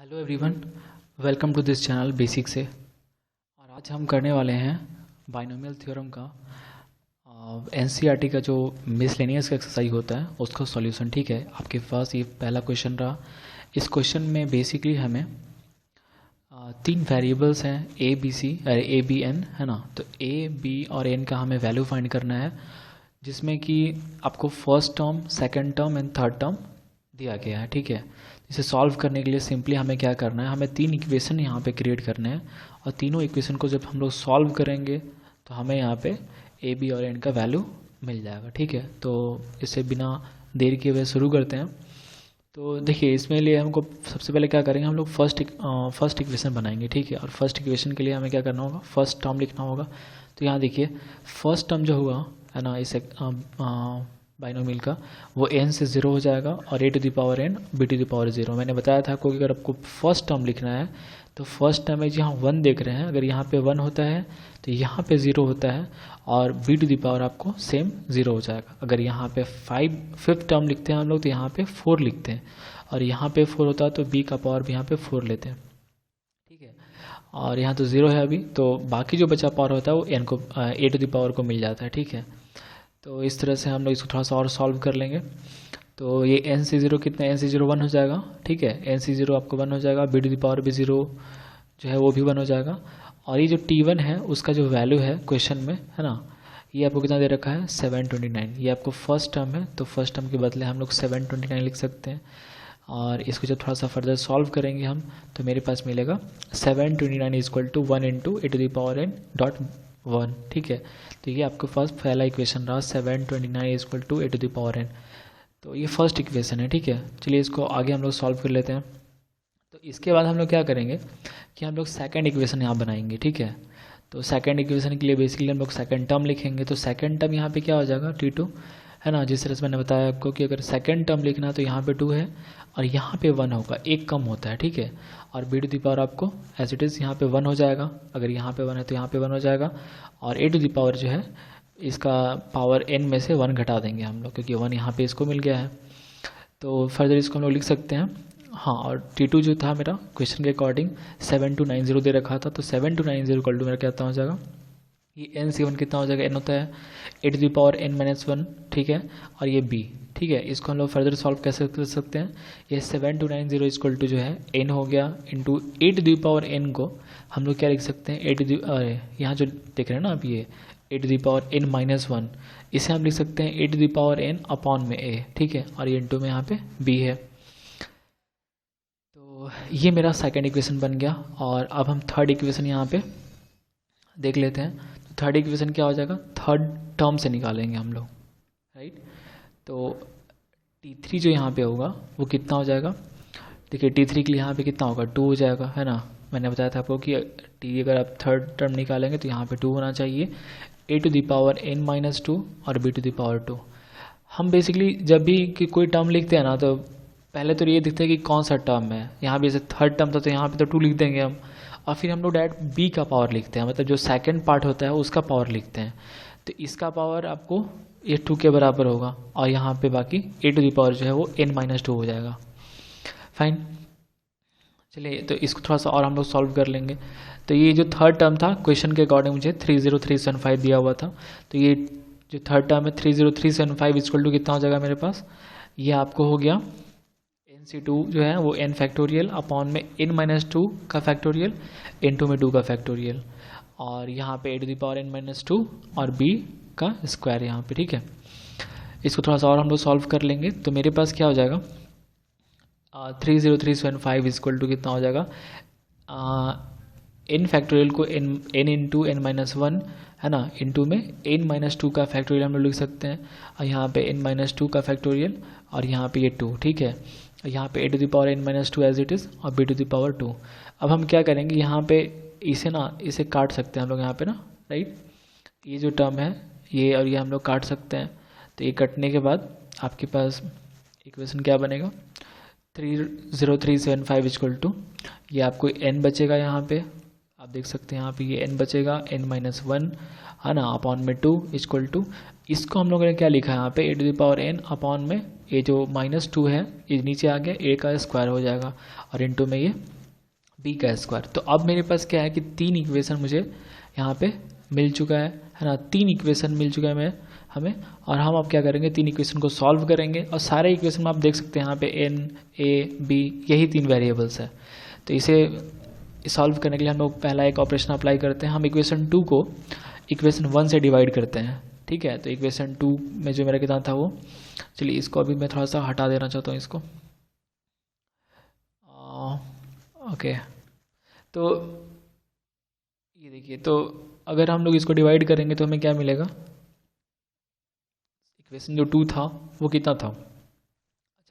Hello everyone, welcome to this channel basic से। और आज हम करने वाले हैं बाइनोमियल थ्योरम का एनसीईआरटी का जो मिसलेनियस का एक्सरसाइज होता है उसका सॉल्यूशन। ठीक है, आपके पास ये पहला क्वेश्चन रहा। इस क्वेश्चन में बेसिकली हमें तीन वेरिएबल्स हैं ए बी एन, है ना। तो ए बी और एन का हमें वैल्यू फाइंड करना है, जिसमें कि आपको first term, second term and third term दिया गया है। ठीक है, इसे सॉल्व करने के लिए सिंपली हमें क्या करना है, हमें तीन इक्वेशन यहाँ पे क्रिएट करने हैं और तीनों इक्वेशन को जब हम लोग सॉल्व करेंगे तो हमें यहाँ पे ए बी और एन का वैल्यू मिल जाएगा। ठीक है, तो इसे बिना देर किए हुए शुरू करते हैं। तो देखिए, इसमें लिए हमको सबसे पहले क्या करेंगे, हम लोग फर्स्ट इक्वेशन बनाएंगे। ठीक है, और फर्स्ट इक्वेशन के लिए हमें क्या करना होगा, फर्स्ट टर्म लिखना होगा। तो यहाँ देखिए, फर्स्ट टर्म जो होगा, है ना, इस बाइनोमियल का, वो n से 0 हो जाएगा और a to the power n b to the power 0। मैंने बताया था आपको कि अगर आपको फर्स्ट टर्म लिखना है तो फर्स्ट टर्म में जहाँ 1 देख रहे हैं, अगर यहाँ पे 1 होता है तो यहाँ पे 0 होता है और b टू द पावर आपको सेम 0 हो जाएगा। अगर यहाँ पे फिफ्थ टर्म लिखते हैं हम लोग तो यहाँ पे 4 लिखते हैं, और यहाँ पे 4 होता है तो b का पावर भी यहाँ पे 4 लेते हैं। ठीक है, और यहाँ तो 0 है अभी, तो बाकी जो बचा पावर होता है वो n को a टू द पावर को मिल जाता है। ठीक है, तो इस तरह से हम लोग इसको थोड़ा सा और सॉल्व कर लेंगे। तो ये n से 0 कितना, n से 0 1 हो जाएगा। ठीक है, n से 0 आपको 1 हो जाएगा, b टू द पावर भी 0 जो है वो भी 1 हो जाएगा। और ये जो t1 है उसका जो वैल्यू है क्वेश्चन में, है ना, ये आपको कितना दे रखा है, 729। ये आपको फर्स्ट टर्म है, तो फर्स्ट टर्म के बदले हम लोग 729 लिख सकते हैं। और इसको जब थोड़ा सा फर्दर सॉल्व करेंगे हम तो मेरे पास मिलेगा 729 equal to 1 into a to the power n dot 1। ठीक है, तो ये आपके पास पहला इक्वेशन रहा, 729 equal to a to the power n। तो ये फर्स्ट इक्वेशन है। ठीक है, चलिए इसको आगे हम लोग सॉल्व कर लेते हैं। तो इसके बाद हम लोग क्या करेंगे कि हम लोग सेकंड इक्वेशन यहाँ बनाएंगे। ठीक है, तो सेकंड इक्वेशन के लिए बेसिकली हम लोग सेकंड टर्म लिखेंगे। तो सेकंड टर्म यहाँ पे क्या हो जाएगा, t2, है ना। जिस तरह से मैंने बताया आपको कि अगर सेकंड टर्म लिखना है तो यहाँ पे 2 है और यहाँ पे 1 होगा, एक कम होता है। ठीक है, और b टू द पावर आपको एज इट इज़ यहाँ पे 1 हो जाएगा। अगर यहाँ पे 1 है तो यहाँ पे 1 हो जाएगा, और a टू द पावर जो है इसका पावर n में से 1 घटा देंगे हम लोग, क्योंकि 1 यहाँ पे इसको मिल गया है। तो फर्दर इसको हम लोग लिख सकते हैं। हाँ, और t2 जो था मेरा क्वेश्चन के अकॉर्डिंग 7290 दे रखा था, तो 7290 इक्वल टू मेरा क्या हो जाएगा, ये n से 1 कितना हो जाएगा, n होता है a to the power n minus 1। ठीक है, और ये b। ठीक है, इसको हम लोग फर्दर सॉल्व कैसे कर सकते हैं, ये 7290 इक्वल टू जो है n हो गया into a to the power n को हम लोग क्या लिख सकते हैं, ए टू द, यहाँ जो देख रहे हैं ना आप, ये a to the power n minus 1, इसे हम लिख सकते हैं a to the power n upon में a। ठीक है, और ये इंटू में यहाँ पे b है। तो ये मेरा सेकेंड इक्वेशन बन गया। और अब हम थर्ड इक्वेशन यहाँ पे देख लेते हैं। तो थर्ड इक्वेशन क्या हो जाएगा, थर्ड टर्म से निकालेंगे हम लोग, राइट। तो t3 जो यहाँ पे होगा वो कितना हो जाएगा, देखिए t3 के लिए यहाँ पे कितना होगा, 2 हो जाएगा, है ना। मैंने बताया था आपको कि t अगर आप थर्ड टर्म निकालेंगे तो यहाँ पे 2 होना चाहिए, a to the power n minus 2 और b टू द पावर 2। हम बेसिकली जब भी कि कोई टर्म लिखते हैं ना तो पहले तो ये दिखता है कि कौन सा टर्म है। यहाँ पे जैसे थर्ड टर्म था तो यहाँ पे तो 2 लिख देंगे हम, और फिर हम लोग डायरेक्ट b का पावर लिखते हैं, मतलब जो सेकंड पार्ट होता है उसका पावर लिखते हैं। तो इसका पावर आपको ये 2 के बराबर होगा, और यहाँ पे बाकी a टू द पावर जो है वो n माइनस 2 हो जाएगा। फाइन, चलिए तो इसको थोड़ा सा और हम लोग सॉल्व कर लेंगे। तो ये जो थर्ड टर्म था क्वेश्चन के अकॉर्डिंग मुझे 30375 दिया हुआ था, तो ये जो थर्ड टर्म है 30375 इक्वल टू कितना हो जाएगा मेरे पास, ये आपको हो गया n/2 जो है वो n फैक्टोरियल अपॉन में n माइनस 2 का फैक्टोरियल n2 में 2 का फैक्टोरियल, और यहाँ पे a to the power n minus 2 और b का स्क्वायर यहाँ पे। ठीक है, इसको थोड़ा सा और हम लोग सॉल्व कर लेंगे। तो मेरे पास क्या हो जाएगा, 30375 इक्वल टू कितना हो जाएगा, n फैक्टोरियल को n इंटू n माइनस 1, है ना, इंटू में n माइनस 2 का फैक्टोरियल हम लोग लिख सकते हैं, और यहाँ पे n माइनस 2 का फैक्टोरियल, और यहाँ पे ये 2। ठीक है, यहाँ पे a to the power n minus 2 as it is और b टू द पावर 2। अब हम क्या करेंगे, यहाँ पे इसे काट सकते हैं हम लोग यहाँ पे ना, राइट। ये जो टर्म है ये और ये हम लोग काट सकते हैं। तो ये कटने के बाद आपके पास इक्वेशन क्या बनेगा, 30375 इक्वल टू, ये आपको n बचेगा यहाँ पे, आप देख सकते हैं यहाँ पे ये n बचेगा n-1 है ना अपॉन में 2 इक्वल टू, इसको हम लोगों ने क्या लिखा है यहाँ पे a⁴n अपॉन में ये जो -2 है ये नीचे आ गया a का स्क्वायर हो जाएगा और इनटू में ये b का स्क्वायर। तो अब मेरे पास क्या है कि 3 इक्वेशन मुझे यहाँ पे मिल चुका है ना, 3 इक्वेशन मिल चुका है हमें। और हम अब क्या करेंगे, 3 इक्वेशन को सॉल्व करेंगे और सारे इक्वेशन में आप देख सकते हैं यहाँ पे n a b यही 3 वेरिएबल्स है। तो इसे सॉल्व करने के लिए हम लोग पहला एक ऑपरेशन अप्लाई करते हैं, हम इक्वेशन 2 को इक्वेशन 1 से डिवाइड करते हैं, ठीक है। तो इक्वेशन 2 में जो मेरा कितना था वो, चलिए इसको अभी मैं थोड़ा सा हटा देना चाहता हूँ इसको, ओके। तो ये देखिए, तो अगर हम लोग इसको डिवाइड करेंगे तो हमें क्या मिलेगा, इक्वेशन जो 2 था वो कितना था,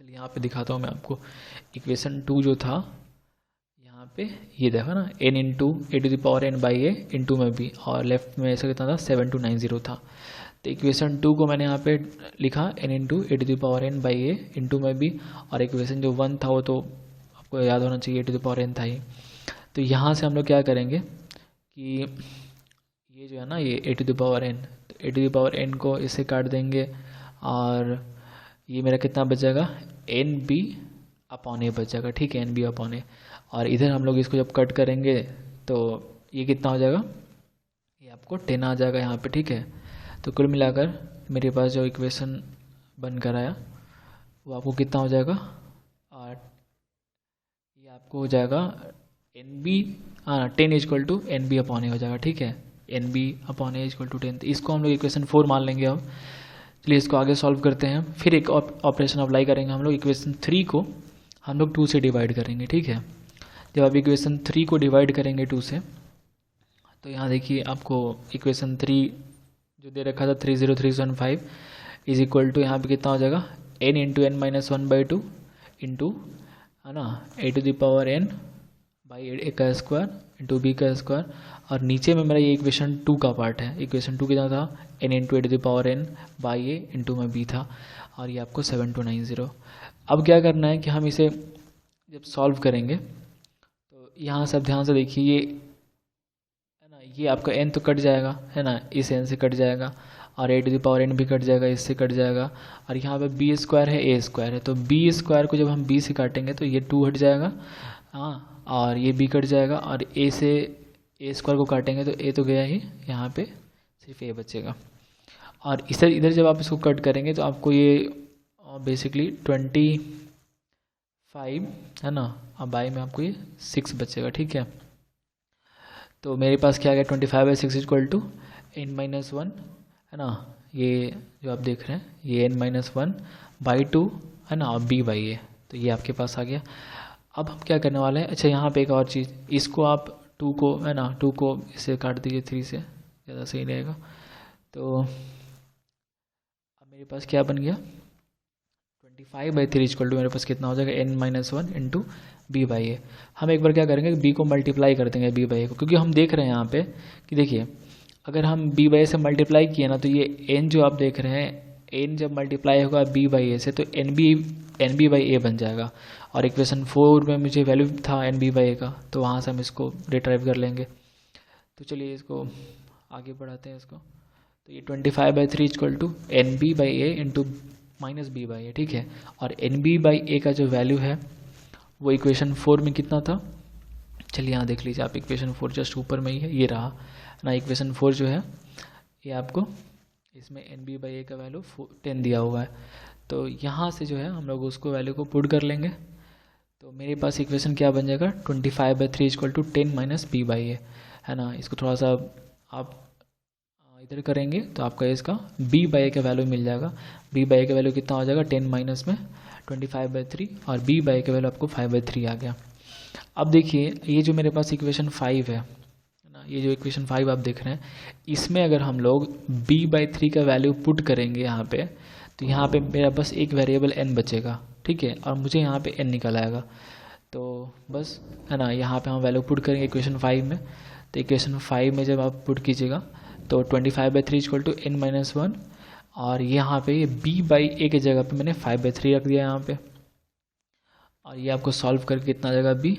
चलिए यहाँ पे दिखाता हूँ मैं आपको। इक्वेशन 2 जो था यहाँ पे ये देखो ना, n इंटू a⁴n/a इंटू में b, और लेफ्ट में ऐसा कितना था 7290 था। तो इक्वेशन 2 को मैंने यहाँ पे लिखा n इंटू a⁴n/a इंटू में b, और इक्वेशन जो 1 था वो तो आपको याद होना चाहिए a⁴n था ही। तो यहाँ से हम लोग क्या करेंगे कि ये जो है ना ये a⁴n, तो a⁴n को इससे काट देंगे और ये मेरा कितना बचेगा nb/a बच जाएगा, ठीक है, nb/a। और इधर हम लोग इसको जब कट करेंगे तो ये कितना हो जाएगा, ये आपको 10 आ जाएगा यहाँ पे, ठीक है। तो कुल मिलाकर मेरे पास जो इक्वेशन बनकर आया वो आपको कितना हो जाएगा, और ये आपको हो जाएगा10 इक्वल टू nb/a हो जाएगा, ठीक है, nb/a इक्वल टू 10। तो इसको हम लोग इक्वेशन 4 मान लेंगे अब। चलिए इसको आगे सॉल्व करते हैं, फिर एक ऑपरेशन अप्लाई करेंगे हम लोग, इक्वेशन 3 को हम लोग 2 से डिवाइड करेंगे, ठीक है। जब आप इक्वेशन 3 को डिवाइड करेंगे 2 से, तो यहाँ देखिए आपको इक्वेशन 3 जो दे रखा था 30315 इज इक्वल टू यहाँ पे कितना हो जाएगा n इंटू n-1/2 इंटू है ना a⁴n/a का स्क्वायर इंटू b का स्क्वायर, और नीचे में मेरा ये इक्वेशन 2 का पार्ट है। इक्वेशन 2 कितना था n इंटू a⁴n/a इंटू में b था, और ये आपको 7290। अब क्या करना है कि हम इसे जब सॉल्व करेंगे तो यहाँ सब ध्यान से देखिए, ये है ना, ये आपका n तो कट जाएगा है ना, इस n से कट जाएगा, और a⁴n भी कट जाएगा, इससे कट जाएगा, और यहाँ पे b स्क्वायर है a स्क्वायर है, तो b स्क्वायर को जब हम b से काटेंगे तो ये 2 हट जाएगा, हाँ, और ये b कट जाएगा, और a से a स्क्वायर को काटेंगे तो a तो गया ही, यहाँ पे सिर्फ a बचेगा। और इधर जब आप इसको कट करेंगे तो आपको ये बेसिकली 25 है ना, अब बाई में आपको ये 6 बचेगा, ठीक है। तो मेरे पास क्या आ गया 25/6 इक्वल टू n-1 है ना, ये जो आप देख रहे हैं ये n-1/2 है ना, और b/a, तो ये आपके पास आ गया। अब हम क्या करने वाले हैं, अच्छा यहाँ पे एक और चीज़, इसको आप 2 को है ना 2 को इससे काट दीजिए 3 से, ज़्यादा सही रहेगा। तो अब मेरे पास क्या बन गया 25/3 इक्वल टू मेरे पास कितना हो जाएगा n-1 इंटू b/a। हम एक बार क्या करेंगे b को मल्टीप्लाई कर देंगे b/a को, क्योंकि हम देख रहे हैं यहाँ पे कि देखिए अगर हम b/a से मल्टीप्लाई किए ना तो ये n जो आप देख रहे हैं n जब मल्टीप्लाई होगा b/a से तो nb/a बन जाएगा, और इक्वेशन 4 में मुझे वैल्यू था nb/a का, तो वहाँ से हम इसको रिट्राइव कर लेंगे। तो चलिए इसको आगे बढ़ाते हैं इसको, तो ये 25/3 equal to nb/a into -b/a, ठीक है। और nb/a का जो वैल्यू है वो इक्वेशन 4 में कितना था, चलिए यहाँ देख लीजिए आप, इक्वेशन 4 जस्ट ऊपर में ही है, ये रहा ना इक्वेशन 4 जो है ये आपको इसमें nb/a का वैल्यू 10 दिया हुआ है। तो यहाँ से जो है हम लोग उसको वैल्यू को पुट कर लेंगे, तो मेरे पास इक्वेशन क्या बन जाएगा 25/3 इक्वल टू 10 - b/a है ना। इसको थोड़ा सा आप इधर करेंगे तो आपका इसका b/a का वैल्यू मिल जाएगा। b/a का वैल्यू कितना हो जाएगा 10 माइनस में 25/3, और b/a का वैल्यू आपको 5/3 आ गया। अब देखिए ये जो मेरे पास इक्वेशन 5 है ना, ये जो इक्वेशन 5 आप देख रहे हैं, इसमें अगर हम लोग b/3 का वैल्यू पुट करेंगे यहाँ पे, तो यहाँ पे मेरा बस एक वेरिएबल n बचेगा, ठीक है, और मुझे यहाँ पे n निकल आएगा। तो बस है ना, यहाँ पे हम वैल्यू पुट करेंगे इक्वेशन 5 में, तो इक्वेशन 5 में जब आप पुट कीजिएगा तो 25/3 इक्वल टू n-1, और यहाँ पे ये b/a की जगह पे मैंने 5/3 रख दिया यहाँ पे, और ये आपको सॉल्व करके कितना आ जाएगा b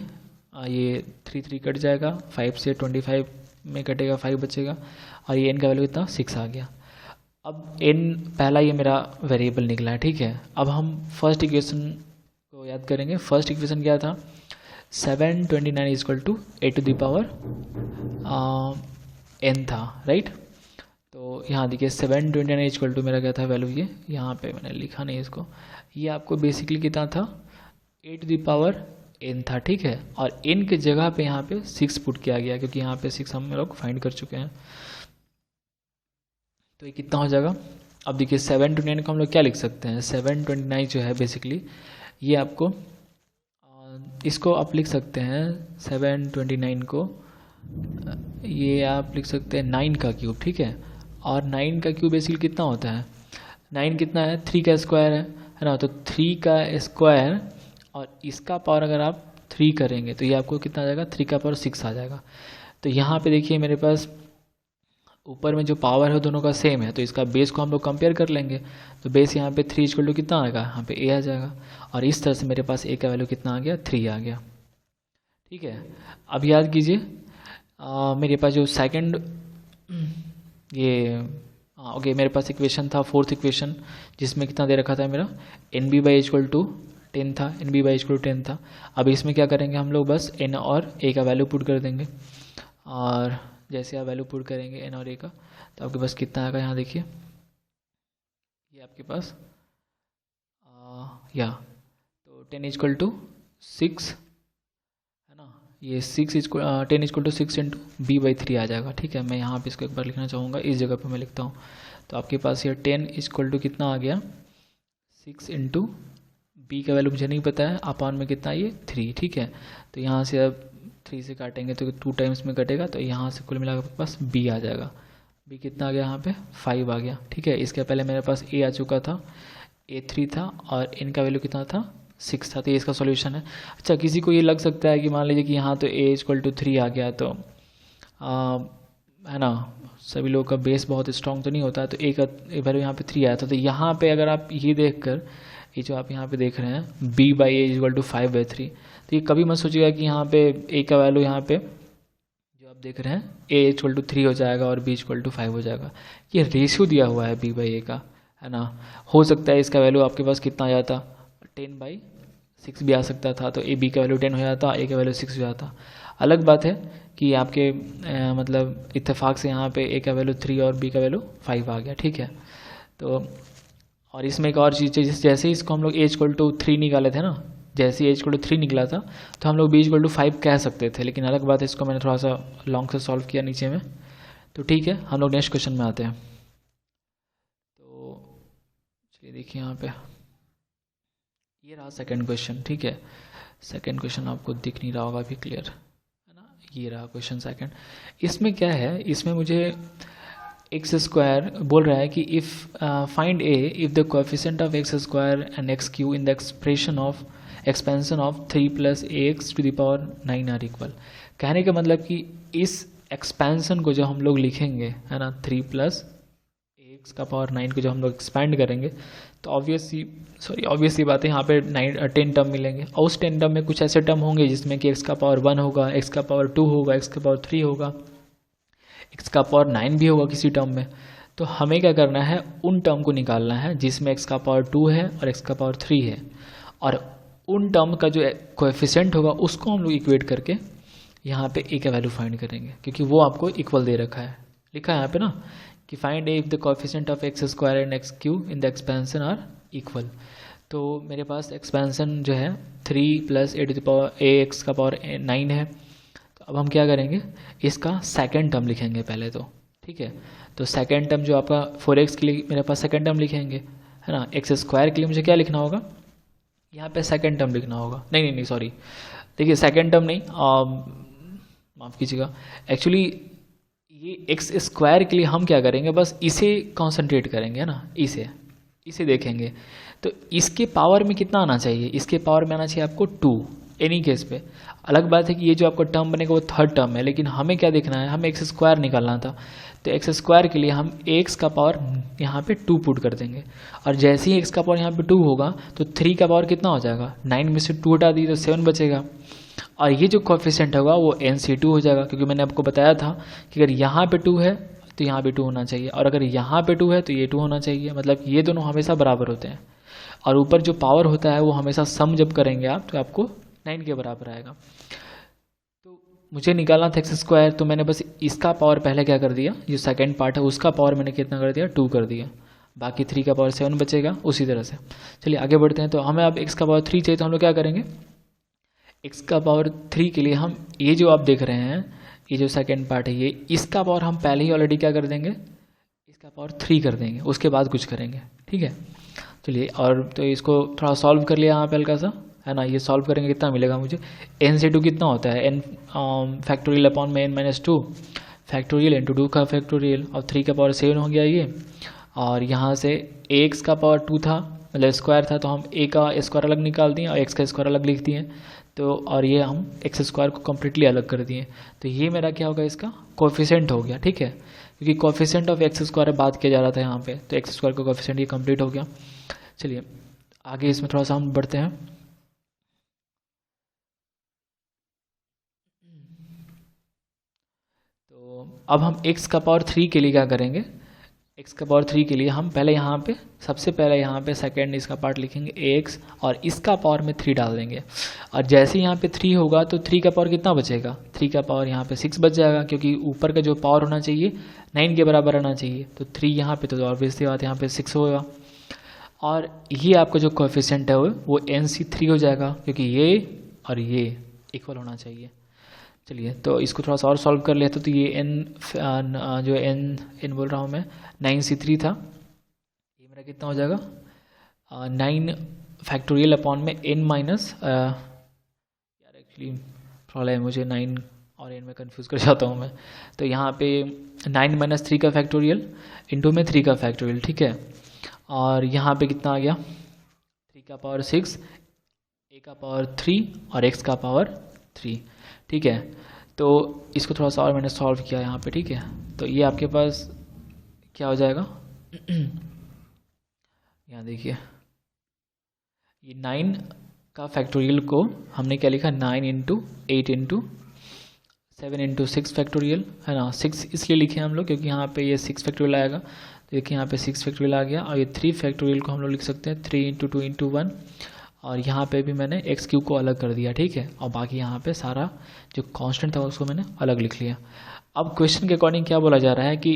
ये 3 कट जाएगा, 5 से 25 में कटेगा, 5 बचेगा, और ये n का वैल्यू कितना 6 आ गया। अब n पहला ये मेरा वेरिएबल निकला है, ठीक है। अब हम फर्स्ट इक्वेशन को याद करेंगे। फर्स्ट इक्वेशन क्या था, 729 equal to a to the power n था, राइट। तो यहाँ देखिए 729 इक्वल टू मेरा क्या था वैल्यू, ये यहाँ पे मैंने लिखा नहीं इसको, ये आपको बेसिकली कितना था ए टू द पावर n था, ठीक है। और n के जगह पे यहाँ पे 6 पुट किया गया, क्योंकि यहाँ पे 6 हम लोग फाइंड कर चुके हैं। तो ये कितना हो जाएगा, अब देखिए 729 को हम लोग क्या लिख सकते हैं, 729 जो है बेसिकली ये आपको इसको आप लिख सकते हैं 729 को, ये आप लिख सकते हैं 9 का क्यूब, ठीक है। और 9 का क्यूब बेसिकली कितना होता है, 9 कितना है 3 का स्क्वायर है ना। तो 3 का स्क्वायर और इसका पावर अगर आप 3 करेंगे तो ये आपको कितना आ जाएगा, 3 का पावर 6 आ जाएगा। तो यहाँ पे देखिए मेरे पास ऊपर में जो पावर है दोनों का सेम है, तो इसका बेस को हम लोग कंपेयर कर लेंगे। तो बेस यहाँ पे 3 इक्वल टू कितना आएगा, यहाँ पे a आ जाएगा, और इस तरह से मेरे पास a का वैल्यू कितना आ गया, 3 आ गया, ठीक है। अब याद कीजिए मेरे पास जो सेकंड ये ओके मेरे पास इक्वेशन था, फोर्थ इक्वेशन, जिसमें कितना दे रखा था मेरा NB/10 था, NB/10 था। अब इसमें क्या करेंगे हम लोग, बस n और a का वैल्यू पुट कर देंगे, और जैसे आप वैल्यू पुट करेंगे n और a का, तो आपके पास कितना आएगा, यहाँ देखिए ये आपके पास तो 10 इक्वल टू 6 है ना, ये 10 इक्वल टू 6 इंटू b/3 आ जाएगा, ठीक है। मैं यहाँ पे इसको एक बार लिखना चाहूँगा, इस जगह पे मैं लिखता हूँ। तो आपके पास ये 10 इक्वल टू कितना आ गया, 6 इंटू b का वैल्यू मुझे नहीं पता है, अपॉन में कितना ये 3, ठीक है। तो यहाँ से अब 3 से काटेंगे तो 2 टाइम्स में कटेगा, तो यहाँ से कुल मिलाकर आपके पास b आ जाएगा। b कितना आ गया, यहाँ पे 5 आ गया, ठीक है। इसके पहले मेरे पास a आ चुका था, a 3 था, और n का वैल्यू कितना था 6 था। तो ये इसका सॉल्यूशन है। अच्छा, किसी को ये लग सकता है कि मान लीजिए कि यहाँ तो a इक्वल टू 3 आ गया, तो है ना, सभी लोगों का बेस बहुत स्ट्रॉन्ग तो नहीं होता है, तो a का वैल्यू यहाँ पे 3 आया था। तो यहाँ पे अगर आप ये देख कर, ये जो आप यहाँ पे देख रहे हैं b/a इक्वल टू 5/3, तो ये कभी मत सोचिएगा कि यहाँ पे a का वैल्यू यहाँ पे जो आप देख रहे हैं a इक्वल टू 3 हो जाएगा और b इक्वल टू 5 हो जाएगा। ये रेशियो दिया हुआ है b/a का, है ना। हो सकता है इसका वैल्यू आपके पास कितना आ जाता, 10/6 भी आ सकता था, तो b का वैल्यू 10 हो जाता, a का वैल्यू 6 हो जाता। अलग बात है कि आपके मतलब इत्तेफाक से यहाँ पे a का वैल्यू 3 और b का वैल्यू 5 आ गया, ठीक है। तो और इसमें एक और चीज़ है, जैसे इसको हम लोग a इक्वल टू 3 निकाले थे ना, जैसे a इक्वल टू 3 निकला था, तो हम लोग b इक्वल टू 5 कह सकते थे, लेकिन अलग बात है इसको मैंने थोड़ा सा लॉन्ग से सॉल्व किया नीचे में। तो ठीक है, हम लोग नेक्स्ट क्वेश्चन में आते हैं। तो चलिए देखिए यहाँ पे ये रहा सेकंड क्वेश्चन, ठीक है। सेकंड क्वेश्चन आपको दिख नहीं रहा होगा अभी क्लियर, है ना। ये रहा क्वेश्चन सेकंड। इसमें क्या है, इसमें मुझे एक्स स्क्वायर बोल रहा है कि if find a if the coefficient of x square and x cube in the expression of expansion of 3 + ax to the power 9 are equal. कहने का मतलब कि इस एक्सपेंशन को जो हम लोग लिखेंगे, है ना, 3 + ax का पावर 9 को जो हम लोग एक्सपेंड करेंगे, तो ऑब्वियसली बात है, यहाँ पे 10 टर्म मिलेंगे, और उस 10 टर्म में कुछ ऐसे टर्म होंगे जिसमें कि x का पावर 1 होगा, x का पावर 2 होगा, x का पावर 3 होगा, x का पावर 9 भी होगा किसी टर्म में। तो हमें क्या करना है, उन टर्म को निकालना है जिसमें x का पावर 2 है और x का पावर 3 है, और उन टर्म का जो कोएफिशिएंट होगा उसको हम लोग इक्वेट करके यहाँ पे a का वैल्यू फाइंड करेंगे, क्योंकि वो आपको इक्वल दे रखा है, लिखा है यहाँ पे ना कि find a if the coefficient of x square and x cube in the expansion are equal. तो मेरे पास एक्सपेंशन जो है 3 + a to the power ax का पावर 9 है। तो अब हम क्या करेंगे, इसका सेकंड टर्म लिखेंगे पहले तो, ठीक है। तो सेकंड टर्म जो आपका 4x के लिए मेरे पास सेकंड टर्म लिखेंगे, है ना। एक्स स्क्वायर के लिए मुझे क्या लिखना होगा, यहाँ पे सेकंड टर्म लिखना होगा, नहीं सॉरी, देखिए सेकंड टर्म नहीं, माफ़ कीजिएगा, एक्चुअली ये एक्स स्क्वायर के लिए हम क्या करेंगे, बस इसे कॉन्सेंट्रेट करेंगे, है ना, इसे देखेंगे। तो इसके पावर में कितना आना चाहिए, इसके पावर में आना चाहिए आपको 2 एनी केस पे। अलग बात है कि ये जो आपका टर्म बनेगा वो थर्ड टर्म है, लेकिन हमें क्या देखना है, हमें एक्स स्क्वायर निकालना था। तो एक्स स्क्वायर के लिए हम एक्स का पावर यहाँ पे 2 पुट कर देंगे, और जैसे ही एक्स का पावर यहाँ पे 2 होगा तो 3 का पावर कितना हो जाएगा, 9 में से 2 हटा दी तो 7 बचेगा, और ये जो कोफिशिएंट होगा वो NC2 हो जाएगा, क्योंकि मैंने आपको बताया था कि अगर यहाँ पे 2 है तो यहाँ भी 2 होना चाहिए, और अगर यहाँ पे 2 है तो ये 2 होना चाहिए, मतलब ये दोनों हमेशा बराबर होते हैं। और ऊपर जो पावर होता है वो हमेशा सम जब करेंगे आप तो आपको 9 के बराबर आएगा। तो मुझे निकालना था x², तो मैंने बस इसका पावर पहले क्या कर दिया, जो सेकेंड पार्ट है उसका पावर मैंने कितना कर दिया, 2 कर दिया, बाकी 3 का पावर 7 बचेगा। उसी तरह से चलिए आगे बढ़ते हैं। तो हमें अब x का पावर 3 चाहिए, तो हम लोग क्या करेंगे, x का पावर 3 के लिए हम ये जो आप देख रहे हैं, ये जो सेकेंड पार्ट है, ये इसका पावर हम पहले ही ऑलरेडी क्या कर देंगे, इसका पावर 3 कर देंगे, उसके बाद कुछ करेंगे, ठीक है। चलिए, और तो इसको थोड़ा सॉल्व कर लिया यहाँ पे हल्का सा, है ना। ये सॉल्व करेंगे कितना मिलेगा मुझे, NC2 कितना होता है, n फैक्टोरियल अपॉन में n-2 फैक्टोरियल इंटू 2 का फैक्टोरियल, और 3 का पावर 7 हो गया ये। और यहाँ से x का पावर 2 था, मतलब स्क्वायर था, तो हम a का स्क्वायर अलग निकाल दिए और x का स्क्वायर अलग लिख दिए, तो और ये हम x² को कम्प्लीटली अलग कर दिए। तो ये मेरा क्या होगा, इसका कोफिशिएंट हो गया, ठीक है, क्योंकि कोफिशिएंट ऑफ x² बात किया जा रहा था यहाँ पे, तो x² का कोफिशिएंट ये कंप्लीट हो गया। चलिए आगे इसमें थोड़ा सा हम बढ़ते हैं। तो अब हम x का पावर 3 के लिए क्या करेंगे, x का पावर 3 के लिए हम पहले यहाँ पे सबसे पहले यहाँ पे सेकेंड इसका पार्ट लिखेंगे ax, और इसका पावर में 3 डाल देंगे, और जैसे यहाँ पे 3 होगा तो 3 का पावर कितना बचेगा, 3 का पावर यहाँ पे 6 बच जाएगा, क्योंकि ऊपर का जो पावर होना चाहिए 9 के बराबर आना चाहिए, तो 3 यहाँ पे, तो ऑब्वियसली बात यहाँ पे 6 होगा। और ये आपका जो कोएफिशिएंट है वो NC3 हो जाएगा, क्योंकि ये और ये इक्वल होना चाहिए। चलिए तो इसको थोड़ा सा और सॉल्व कर लेते, तो ये जो n बोल रहा हूँ मैं 9C3 था, ये मेरा कितना हो जाएगा 9 फैक्टोरियल अपॉन में n माइनस, यार एक्चुअली प्रॉब्लम है मुझे 9 और n में कंफ्यूज कर जाता हूँ मैं, तो यहाँ पे 9 माइनस 3 का फैक्टोरियल इंटू में 3 का फैक्टोरियल, ठीक है। और यहाँ पे कितना आ गया, 3 का पावर 6, a का पावर 3 और x का पावर 3, ठीक है। तो इसको थोड़ा सा और मैंने सॉल्व किया यहाँ पे, ठीक है। तो ये आपके पास क्या हो जाएगा यहाँ देखिए, ये 9 का फैक्टोरियल को हमने क्या लिखा, 9 इंटू 8 इंटू 7 इंटू 6 फैक्टोरियल, है ना। 6 इसलिए लिखे हम लोग क्योंकि यहाँ पे ये 6 फैक्टोरियल आएगा, तो देखिए यहाँ पे 6 फैक्टोरियल आ गया, और ये 3 फैक्टोरियल को हम लोग लिख सकते हैं 3 इंटू 2 इंटू 1, और यहाँ पे भी मैंने x³ को अलग कर दिया, ठीक है। और बाकी यहाँ पे सारा जो कांस्टेंट था उसको मैंने अलग लिख लिया। अब क्वेश्चन के अकॉर्डिंग क्या बोला जा रहा है कि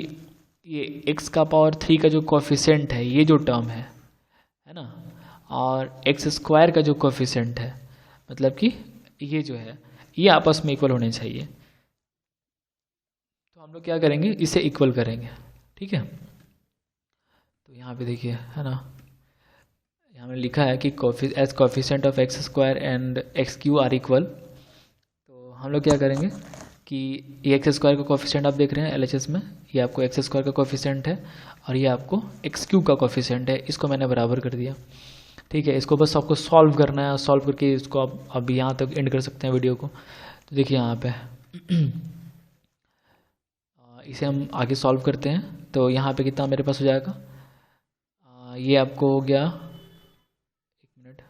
ये x का पावर 3 का जो कोफिशिएंट है, ये जो टर्म है ना, और x² का जो कोफिशिएंट है, मतलब कि ये जो है ये आपस में इक्वल होने चाहिए। तो हम लोग क्या करेंगे, इसे इक्वल करेंगे, ठीक है। तो यहाँ पे देखिए, है ना, यहाँ में लिखा है कि as coefficient of x² and x³ are equal. तो हम लोग क्या करेंगे कि ये x² का कोफिशिएंट आप देख रहे हैं LHS में, ये आपको x² का कोफिशिएंट है और ये आपको x³ का कोफिशिएंट है, इसको मैंने बराबर कर दिया, ठीक है। इसको बस आपको सॉल्व करना है, सॉल्व करके इसको आप अब यहाँ तक एंड कर सकते हैं वीडियो को। तो देखिए यहाँ पे इसे हम आगे सॉल्व करते हैं। तो यहाँ पे कितना मेरे पास हो जाएगा, ये आपको हो गया, एक मिनट,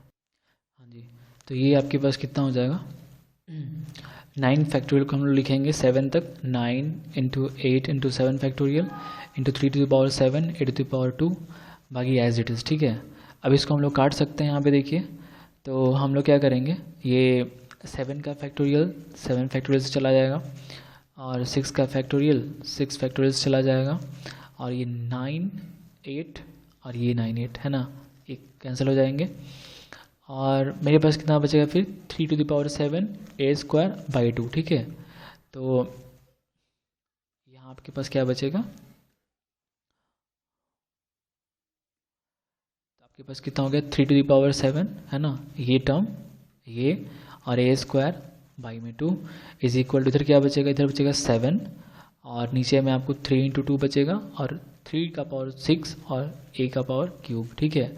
हाँ जी, तो ये आपके पास कितना हो जाएगा 9 फैक्टोरियल को हम लोग लिखेंगे 7 तक, 9 into 8 into 7 factorial into 3 to the power 7 8 to the power 2, बाकी एज इट इज़, ठीक है। अब इसको हम लोग काट सकते हैं यहाँ पे देखिए। तो हम लोग क्या करेंगे, ये 7 का फैक्टोरियल 7 फैक्टोरियल से चला जाएगा, और 6 का फैक्टोरियल 6 फैक्टोरियल से चला जाएगा, और ये 9 8 और ये 9 8, है ना, ये कैंसिल हो जाएंगे। और मेरे पास कितना बचेगा फिर 3 टू द पावर 7 a² 2, ठीक है। तो यहाँ आपके पास क्या बचेगा, तो आपके पास कितना हो गया 3 टू द पावर 7, है ना, ये टर्म ये, और a² 2 इज इक्वल टू, इधर क्या बचेगा, इधर बचेगा 7, और नीचे में आपको 3 इंटू 2 बचेगा, और 3 का पावर 6 और a का पावर क्यूब, ठीक है।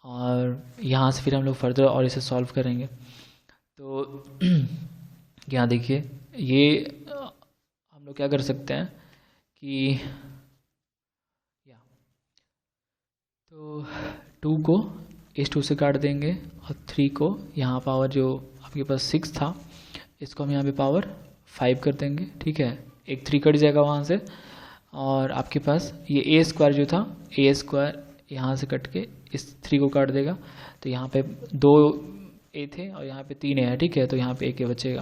और यहाँ से फिर हम लोग फर्दर और इसे सॉल्व करेंगे। तो यहाँ देखिए, ये हम लोग क्या कर सकते हैं कि या तो 2 को इस 2 से काट देंगे, और 3 को यहाँ पावर जो आपके पास 6 था, इसको हम यहाँ पे पावर 5 कर देंगे, ठीक है। एक 3 कट जाएगा वहाँ से, और आपके पास ये ए स्क्वायर जो था, ए स्क्वायर यहाँ से कट के इस 3 को काट देगा, तो यहाँ पे 2 ए थे और यहाँ पे 3 ए है, ठीक है। तो यहाँ पे एक ए बचेगा।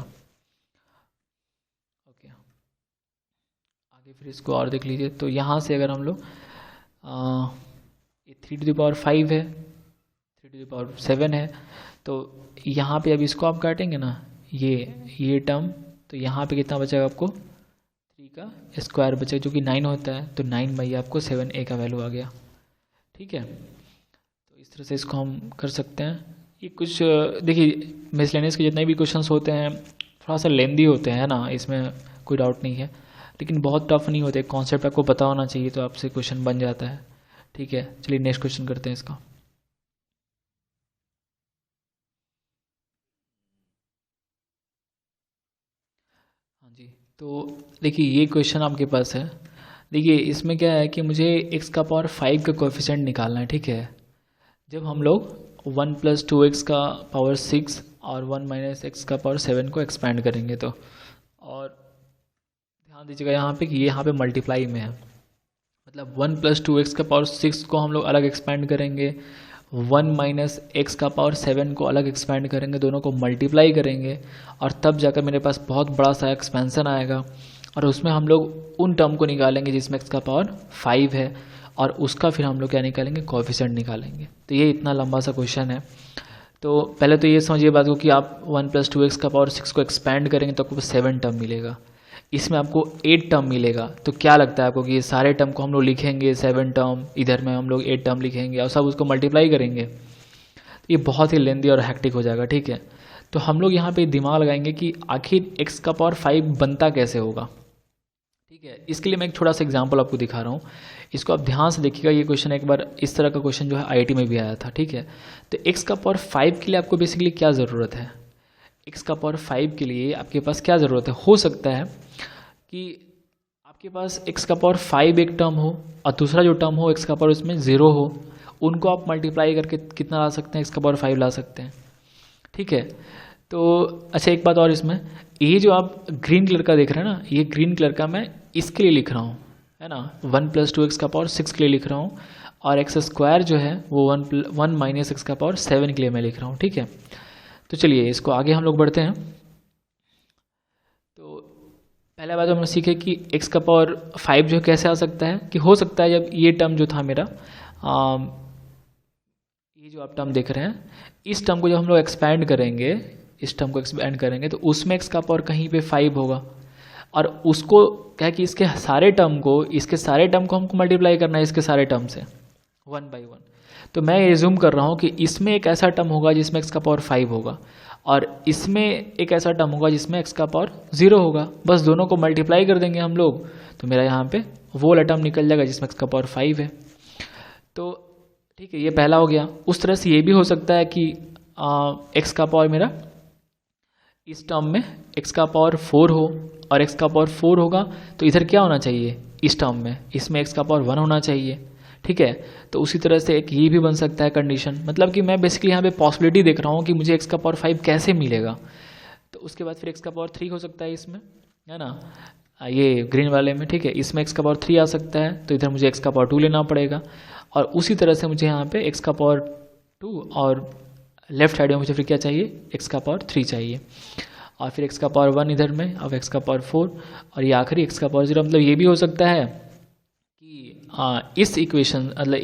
ओके, आगे फिर इसको और देख लीजिए। तो यहाँ से अगर हम लोग 3⁵ है, 3⁵ है, तो यहाँ पे अब इसको आप काटेंगे ना, ये टर्म, तो यहाँ पे कितना बचेगा आपको 3 का स्क्वायर बचेगा, जो कि 9 होता है। तो 9 बाई आपको 7a का वैल्यू आ गया, ठीक है। तो इस तरह से इसको हम कर सकते हैं। ये कुछ देखिए, मिसलेनियस के जितने भी क्वेश्चंस होते हैं थोड़ा सा लेंदी होते हैं ना, इसमें कोई डाउट नहीं है, लेकिन बहुत टफ नहीं होते। कॉन्सेप्ट आपको पता होना चाहिए तो आपसे क्वेश्चन बन जाता है, ठीक है। चलिए नेक्स्ट क्वेश्चन करते हैं इसका। हाँ जी, तो देखिए ये क्वेश्चन आपके पास है। देखिए इसमें क्या है कि मुझे x का पावर 5 का कोएफिशिएंट निकालना है, ठीक है। जब हम लोग 1 + 2x का पावर 6 और 1 - x का पावर 7 को एक्सपेंड करेंगे तो, और ध्यान दीजिएगा यहाँ पे कि ये यहाँ पे मल्टीप्लाई में है, मतलब 1 + 2x का पावर 6 को हम लोग अलग एक्सपेंड करेंगे, 1 - x का पावर 7 को अलग एक्सपेंड करेंगे, दोनों को मल्टीप्लाई करेंगे, और तब जाकर मेरे पास बहुत बड़ा सा एक्सपेंसन आएगा, और उसमें हम लोग उन टर्म को निकालेंगे जिसमें x का पावर 5 है, और उसका फिर हम लोग क्या निकालेंगे, कोएफिशिएंट निकालेंगे। तो ये इतना लंबा सा क्वेश्चन है। तो पहले तो ये समझिए बात को कि आप 1 + 2x का पावर 6 को एक्सपेंड करेंगे तो आपको 7 टर्म मिलेगा, इसमें आपको 8 टर्म मिलेगा। तो क्या लगता है आपको कि ये सारे टर्म को हम लोग लिखेंगे 7 टर्म, इधर में हम लोग 8 टर्म लिखेंगे और सब उसको मल्टीप्लाई करेंगे, तो ये बहुत ही लेंदी और हैक्टिक हो जाएगा, ठीक है। तो हम लोग यहाँ पे दिमाग लगाएंगे कि आखिर x का पावर 5 बनता कैसे होगा, ठीक है। इसके लिए मैं एक छोटा सा एग्जांपल आपको दिखा रहा हूँ, इसको आप ध्यान से देखिएगा। ये क्वेश्चन एक बार इस तरह का क्वेश्चन जो है IIT में भी आया था, ठीक है। तो x का पावर 5 के लिए आपको बेसिकली क्या ज़रूरत है, x का पावर 5 के लिए आपके पास क्या ज़रूरत है। हो सकता है कि आपके पास x का पावर 5 एक टर्म हो और दूसरा जो टर्म हो x का पावर उसमें 0 हो, उनको आप मल्टीप्लाई करके कितना ला सकते हैं, x का पावर 5 ला सकते हैं, ठीक है। तो अच्छा एक बात और, इसमें ये जो आप ग्रीन कलर का देख रहे हैं ना, ये ग्रीन कलर का मैं इसके लिए लिख रहा हूँ, है ना, 1 + 2x का पावर 6 के लिए लिख रहा हूँ, और x स्क्वायर जो है वो 1 - x का पावर 7 के लिए मैं लिख रहा हूँ, ठीक है। तो चलिए इसको आगे हम लोग बढ़ते हैं। तो पहला बात हम सीखे कि x का पावर 5 जो कैसे आ सकता है, कि हो सकता है जब ये टर्म जो था मेरा, ये जो आप टर्म देख रहे हैं, इस टर्म को जब हम लोग एक्सपैंड करेंगे, इस टर्म को एक्सपैंड करेंगे तो उसमें x का पावर कहीं पे 5 होगा, और उसको क्या है कि इसके सारे टर्म को हमको मल्टीप्लाई करना है इसके सारे टर्म से 1 by 1। तो मैं एज्यूम कर रहा हूँ कि इसमें एक ऐसा टर्म होगा जिसमें x का पावर 5 होगा, और इसमें एक ऐसा टर्म होगा जिसमें x का पावर 0 होगा। बस दोनों को मल्टीप्लाई कर देंगे हम लोग, तो मेरा यहाँ पे वो वाला टर्म निकल जाएगा जिसमें x का पावर 5 है। तो ठीक है, ये पहला हो गया। उस तरह से ये भी हो सकता है कि x का पावर मेरा इस टर्म में x का पावर 4 हो, और x का पावर 4 होगा तो इधर क्या होना चाहिए, इस टर्म में इसमें x का पावर 1 होना चाहिए, ठीक है। तो उसी तरह से एक ये भी बन सकता है कंडीशन, मतलब कि मैं बेसिकली यहाँ पे पॉसिबिलिटी देख रहा हूँ कि मुझे x का पावर 5 कैसे मिलेगा। तो उसके बाद फिर x का पावर 3 हो सकता है इसमें, है ना, ये ग्रीन वाले में, ठीक है। इसमें x का पावर 3 आ सकता है, तो इधर मुझे x का पावर 2 लेना पड़ेगा, और उसी तरह से मुझे यहाँ पे x का पावर 2 और लेफ्ट साइड में मुझे फिर क्या चाहिए, x का पावर 3 चाहिए, और फिर x का पावर 1 इधर में, अब x का पावर 4, और ये आखिरी x का पावर 0। मतलब ये भी हो सकता है कि इस इक्वेशन मतलब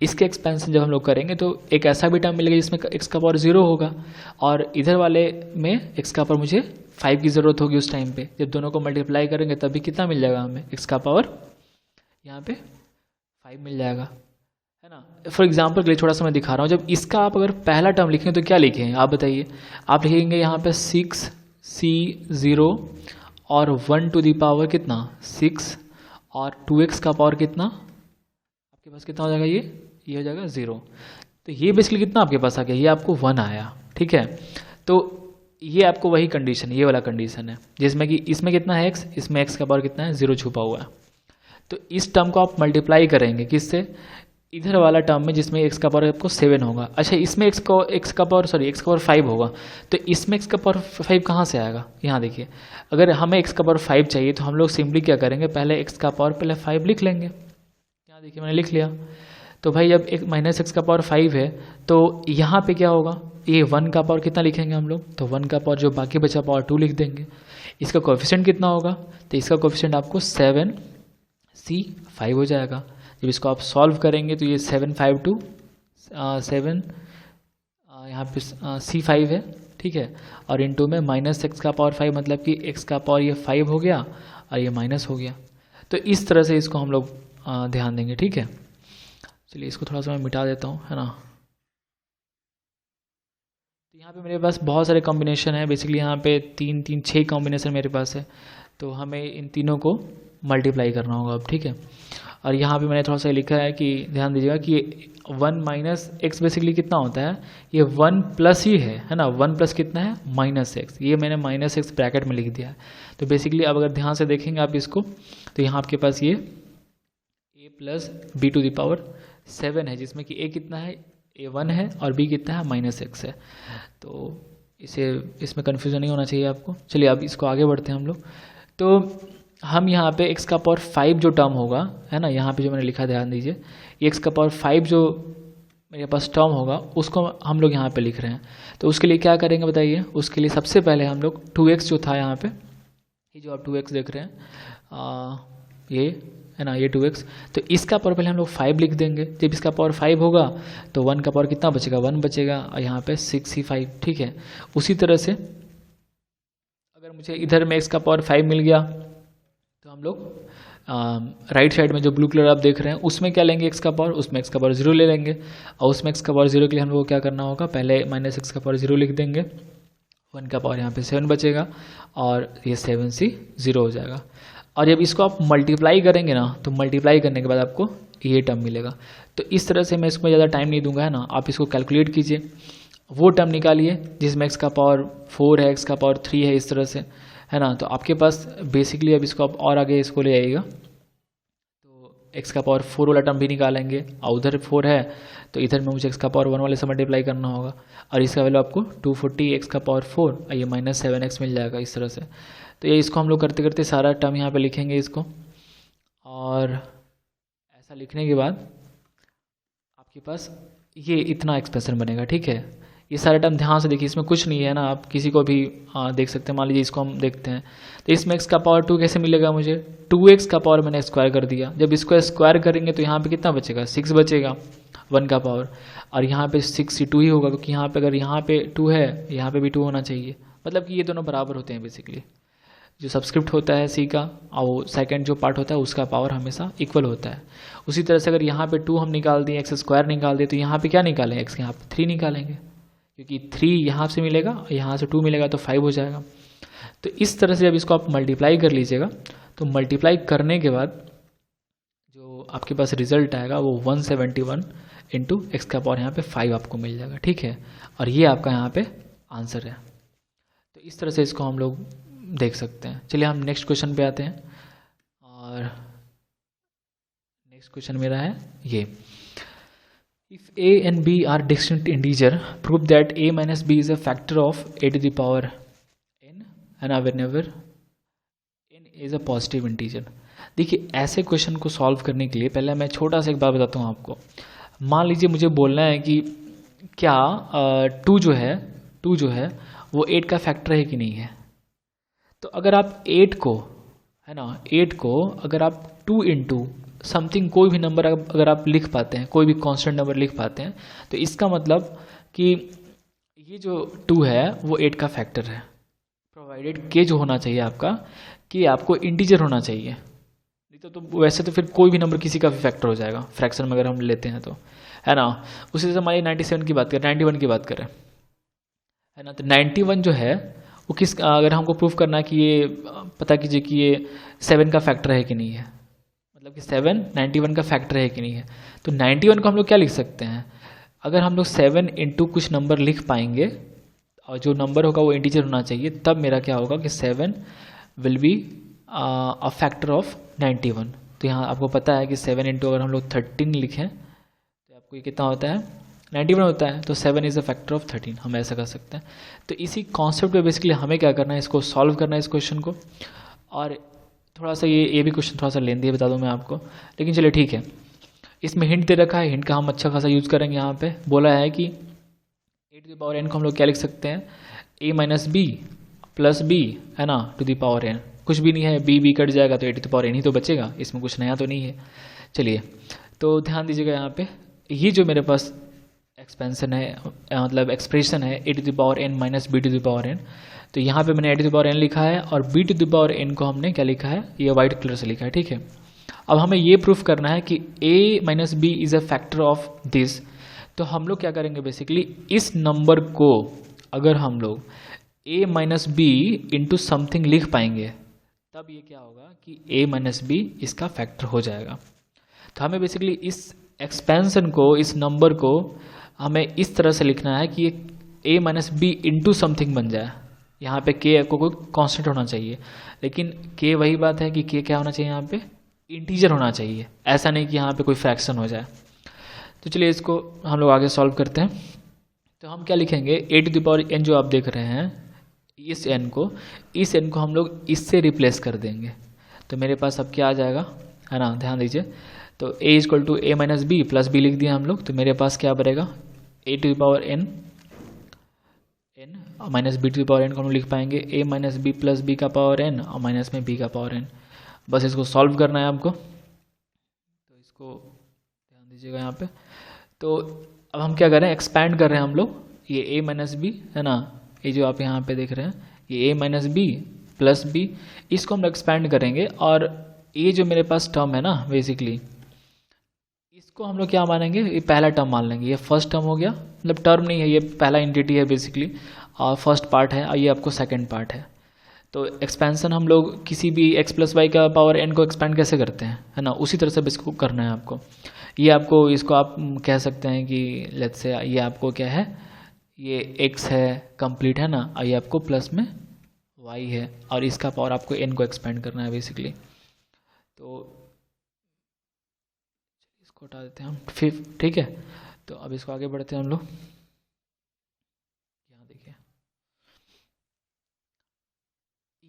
इसके एक्सपेंशन जब हम लोग करेंगे तो एक ऐसा भी टर्म मिलेगा जिसमें x का पावर 0 होगा, और इधर वाले में x का पावर मुझे 5 की ज़रूरत होगी उस टाइम पे। जब दोनों को मल्टीप्लाई करेंगे तभी कितना मिल जाएगा हमें, x का पावर यहाँ पे 5 मिल जाएगा, है ना। फॉर एग्जाम्पल के लिए थोड़ा सा मैं दिखा रहा हूँ, जब इसका आप अगर पहला टर्म लिखेंगे तो क्या लिखेंगे आप बताइए। आप लिखेंगे यहाँ पे 6c0 और 1 टू दी पावर कितना 6, और 2x का पावर कितना आपके पास कितना हो जाएगा, ये हो जाएगा 0। तो ये बेसिकली कितना आपके पास आ गया, ये आपको 1 आया, ठीक है। तो ये आपको वही कंडीशन, ये वाला कंडीशन है जिसमें कि इसमें कितना है x, इसमें x का पावर कितना है 0 छुपा हुआ है। तो इस टर्म को आप मल्टीप्लाई करेंगे किससे, इधर वाला टर्म में जिसमें x का पावर आपको 7 होगा। अच्छा, इसमें x का पावर 5 होगा, तो इसमें x का पावर 5 कहाँ से आएगा? यहाँ देखिए, अगर हमें x का पावर 5 चाहिए तो हम लोग सिंपली क्या करेंगे, पहले x का पावर पहले 5 लिख लेंगे। यहाँ देखिए मैंने लिख लिया। तो भाई जब एक माइनस एक्स का पावर 5 है तो यहाँ पे क्या होगा, ये 1 का पावर कितना लिखेंगे हम लोग, तो 1 का पावर जो बाकी बचा पावर 2 लिख देंगे। इसका कोएफिशिएंट कितना होगा, तो इसका कोएफिशिएंट आपको 7c5 हो जाएगा। जब इसको आप सॉल्व करेंगे तो ये 7 यहाँ पे c5 है, ठीक है, और इनटू में माइनस एक्स का पावर 5, मतलब कि x का पावर ये 5 हो गया और ये माइनस हो गया। तो इस तरह से इसको हम लोग ध्यान देंगे, ठीक है। चलिए इसको थोड़ा सा मैं मिटा देता हूँ, है ना। तो यहाँ पे मेरे पास बहुत सारे कॉम्बिनेशन है, बेसिकली यहाँ पे 6 कॉम्बिनेशन मेरे पास है, तो हमें इन तीनों को मल्टीप्लाई करना होगा अब, ठीक है। और यहाँ पे मैंने थोड़ा सा लिखा है कि ध्यान दीजिएगा कि 1 माइनस एक्स बेसिकली कितना होता है, ये 1 प्लस ही है ना। 1 प्लस कितना है, माइनस एक्स, ये मैंने माइनस एक्स ब्रैकेट में लिख दिया है। तो बेसिकली अब अगर ध्यान से देखेंगे आप इसको, तो यहाँ आपके पास ये a plus b to the power 7 है, जिसमें कि a कितना है, a1 है, और b कितना है, माइनस एक्स है। तो इसमें कन्फ्यूजन नहीं होना चाहिए आपको। चलिए अब इसको आगे बढ़ते हैं हम लोग। तो हम यहाँ पे x का पावर 5 जो टर्म होगा, है ना, यहाँ पे जो मैंने लिखा ध्यान दीजिए, ये x का पावर 5 जो मेरे पास टर्म होगा उसको हम लोग यहाँ पे लिख रहे हैं। तो उसके लिए क्या करेंगे बताइए। उसके लिए सबसे पहले हम लोग 2x जो था यहाँ पे, ये जो आप 2x देख रहे हैं, ये है ना, ये 2x, तो इसका पावर पहले हम लोग 5 लिख देंगे। जब इसका पावर 5 होगा तो 1 का पावर कितना बचेगा, 1 बचेगा, और यहाँ पे 6c5, ठीक है। उसी तरह से अगर मुझे इधर में x का पावर 5 मिल गया तो हम लोग राइट साइड में जो ब्लू कलर आप देख रहे हैं उसमें क्या लेंगे, x का पावर, उसमें x का पावर 0 ले लेंगे, और उसमें x का पावर 0 के लिए हम लोग को क्या करना होगा, पहले माइनस x का पावर 0 लिख देंगे, 1 का पावर यहाँ पे 7 बचेगा, और ये 7c 0 हो जाएगा। और जब इसको आप मल्टीप्लाई करेंगे ना, तो मल्टीप्लाई करने के बाद आपको ये टर्म मिलेगा। तो इस तरह से मैं इसमें ज़्यादा टाइम नहीं दूंगा, है ना। आप इसको कैलकुलेट कीजिए, वो टर्म निकालिए जिसमें x का पावर 4 है, x का पावर 3 है, इस तरह से, है ना। तो आपके पास बेसिकली अब इसको आप और आगे इसको ले आइएगा, तो x का पावर 4 वाला टर्म भी निकालेंगे, और उधर 4 है तो इधर में मुझे x का पावर 1 वाले से मल्टीप्लाई करना होगा, और इसका वैल्यू आपको 240 x का पावर 4 और ये माइनस 7x मिल जाएगा, इस तरह से। तो ये इसको हम लोग करते करते सारा टर्म यहाँ पे लिखेंगे इसको, और ऐसा लिखने के बाद आपके पास ये इतना एक्सप्रेशन बनेगा, ठीक है। ये सारे टर्म ध्यान से देखिए, इसमें कुछ नहीं है ना, आप किसी को भी देख सकते हैं। मान लीजिए इसको हम देखते हैं, तो इसमें x का पावर 2 कैसे मिलेगा मुझे, 2x का पावर मैंने स्क्वायर कर दिया। जब इसको स्क्वायर करेंगे तो यहाँ पे कितना बचेगा, 6 बचेगा, 1 का पावर, और यहाँ पे 6c2 ही होगा, क्योंकि यहाँ पे अगर यहाँ पे 2 है, यहाँ पे भी 2 होना चाहिए, मतलब कि ये दोनों बराबर होते हैं। बेसिकली जो सबस्क्रिप्ट होता है c का, और सेकंड जो पार्ट होता है उसका पावर हमेशा इक्वल होता है। उसी तरह से अगर यहाँ पे 2 हम निकाल दें, x स्क्वायर निकाल दें, तो यहाँ पे क्या निकालें, x यहाँ पे 3 निकालेंगे, क्योंकि 3 यहाँ से मिलेगा, यहाँ से 2 मिलेगा, तो 5 हो जाएगा। तो इस तरह से जब इसको आप मल्टीप्लाई कर लीजिएगा, तो मल्टीप्लाई करने के बाद जो आपके पास रिजल्ट आएगा वो 171 इंटू एक्स का पावर यहाँ पे 5 आपको मिल जाएगा, ठीक है। और ये आपका यहाँ पे आंसर है। तो इस तरह से इसको हम लोग देख सकते हैं। चलिए हम नेक्स्ट क्वेश्चन पे आते हैं, और नेक्स्ट क्वेश्चन मेरा है ये, if a and b are distinct integer, prove that a minus b is a factor of a to the power n, and whenever n is a positive integer। देखिए ऐसे question को solve करने के लिए पहले मैं छोटा सा एक बात बताता हूँ आपको। मान लीजिए मुझे बोलना है कि क्या 2 जो है वो 8 का फैक्टर है कि नहीं है। तो अगर आप 8 को, है ना, 8 को अगर आप 2 इंटू समथिंग कोई भी नंबर अगर आप लिख पाते हैं, कोई भी कांस्टेंट नंबर लिख पाते हैं, तो इसका मतलब कि ये जो 2 है वो 8 का फैक्टर है, प्रोवाइडेड के जो होना चाहिए आपका, कि आपको इंटीजर होना चाहिए। नहीं तो वैसे तो फिर कोई भी नंबर किसी का भी फैक्टर हो जाएगा फ्रैक्शन में अगर हम लेते हैं तो, है ना। उसी से हमारी 97 की बात करें, 91 की बात करें, है ना, तो 91 जो है वो किस, अगर हमको प्रूफ करना है कि ये पता कीजिए कि ये 7 का फैक्टर है कि नहीं है, मतलब कि 7 91 का फैक्टर है कि नहीं है। तो 91 को हम लोग क्या लिख सकते हैं, अगर हम लोग 7 इंटू कुछ नंबर लिख पाएंगे और जो नंबर होगा वो इंटीजर होना चाहिए, तब मेरा क्या होगा कि 7 will be a factor of 91। तो यहाँ आपको पता है कि 7 इंटू अगर हम लोग 13 लिखें, आपको ये कितना होता है 91 होता है, तो 7 इज़ अ फैक्टर ऑफ 13, हम ऐसा कर सकते हैं। तो इसी कॉन्सेप्ट पे बेसिकली हमें क्या करना है, इसको सॉल्व करना है इस क्वेश्चन को। और थोड़ा सा ये भी क्वेश्चन थोड़ा सा लेंदी है, बता दूं मैं आपको, लेकिन चलिए ठीक है। इसमें हिंट दे रखा है, हिंट का हम अच्छा खासा यूज़ करेंगे। यहाँ पे बोला है कि a to the power n को हम लोग क्या लिख सकते हैं, a minus b plus b, है ना, टू द पावर n। कुछ भी नहीं है, b कट जाएगा तो a to the power n ही तो बचेगा, इसमें कुछ नया तो नहीं है। चलिए तो ध्यान दीजिएगा यहाँ पे, ये जो मेरे पास एक्सपेंशन है, मतलब एक्सप्रेशन है a to the power n minus b to the power n, तो यहाँ पे मैंने a to the power n लिखा है और b to the power n को हमने क्या लिखा है, ये वाइट कलर से लिखा है, ठीक है। अब हमें ये प्रूफ करना है कि a minus b is a factor of this. तो हम लोग क्या करेंगे, बेसिकली इस नंबर को अगर हम लोग a minus b into something लिख पाएंगे, तब ये क्या होगा कि a माइनस बी इसका फैक्टर हो जाएगा। तो हमें बेसिकली इस एक्सपेंशन को, इस नंबर को हमें इस तरह से लिखना है कि ये a minus b into something बन जाए। यहाँ पे k को कोई कांस्टेंट होना चाहिए, लेकिन k वही बात है कि k क्या होना चाहिए, यहाँ पे इंटीजर होना चाहिए, ऐसा नहीं कि यहाँ पे कोई फ्रैक्शन हो जाए। तो चलिए इसको हम लोग आगे सॉल्व करते हैं। तो हम क्या लिखेंगे, a to the power n जो आप देख रहे हैं, इस n को हम लोग इससे रिप्लेस कर देंगे। तो मेरे पास अब क्या आ जाएगा, है ना, ध्यान दीजिए। तो a equal to a minus b plus b लिख दिया हम लोग, तो मेरे पास क्या बनेगा, a to the power n minus b to the power n को हम लोग लिख पाएंगे a minus b plus b का पावर n और माइनस में b का पावर n। बस इसको सॉल्व करना है आपको, तो इसको ध्यान दीजिएगा यहाँ पे। तो अब हम क्या कर रहे हैं, एक्सपैंड कर रहे हैं हम लोग, ये a माइनस बी है ना, ये जो आप यहाँ पे देख रहे हैं, ये a minus b plus b, इसको हम लोग एक्सपैंड करेंगे। और ये जो मेरे पास टर्म है ना, बेसिकली इसको हम लोग क्या मानेंगे, ये पहला टर्म मान लेंगे। ये फर्स्ट टर्म हो गया, मतलब टर्म नहीं है, ये पहला एंटिटी है बेसिकली, और फर्स्ट पार्ट है, और ये आपको सेकंड पार्ट है। तो एक्सपेंशन हम लोग किसी भी x प्लस वाई का पावर n को एक्सपेंड कैसे करते हैं, है ना, उसी तरह से इसको करना है आपको। ये आपको, इसको आप कह सकते हैं कि लेट्स से ये आपको क्या है, ये x है कंप्लीट, है ना, और ये आपको प्लस में y है, और इसका पावर आपको n को एक्सपेंड करना है बेसिकली। तो इसको हटा देते हैं हम, फिर ठीक है। तो अब इसको आगे बढ़ते हैं हम लोग। यहाँ देखिए,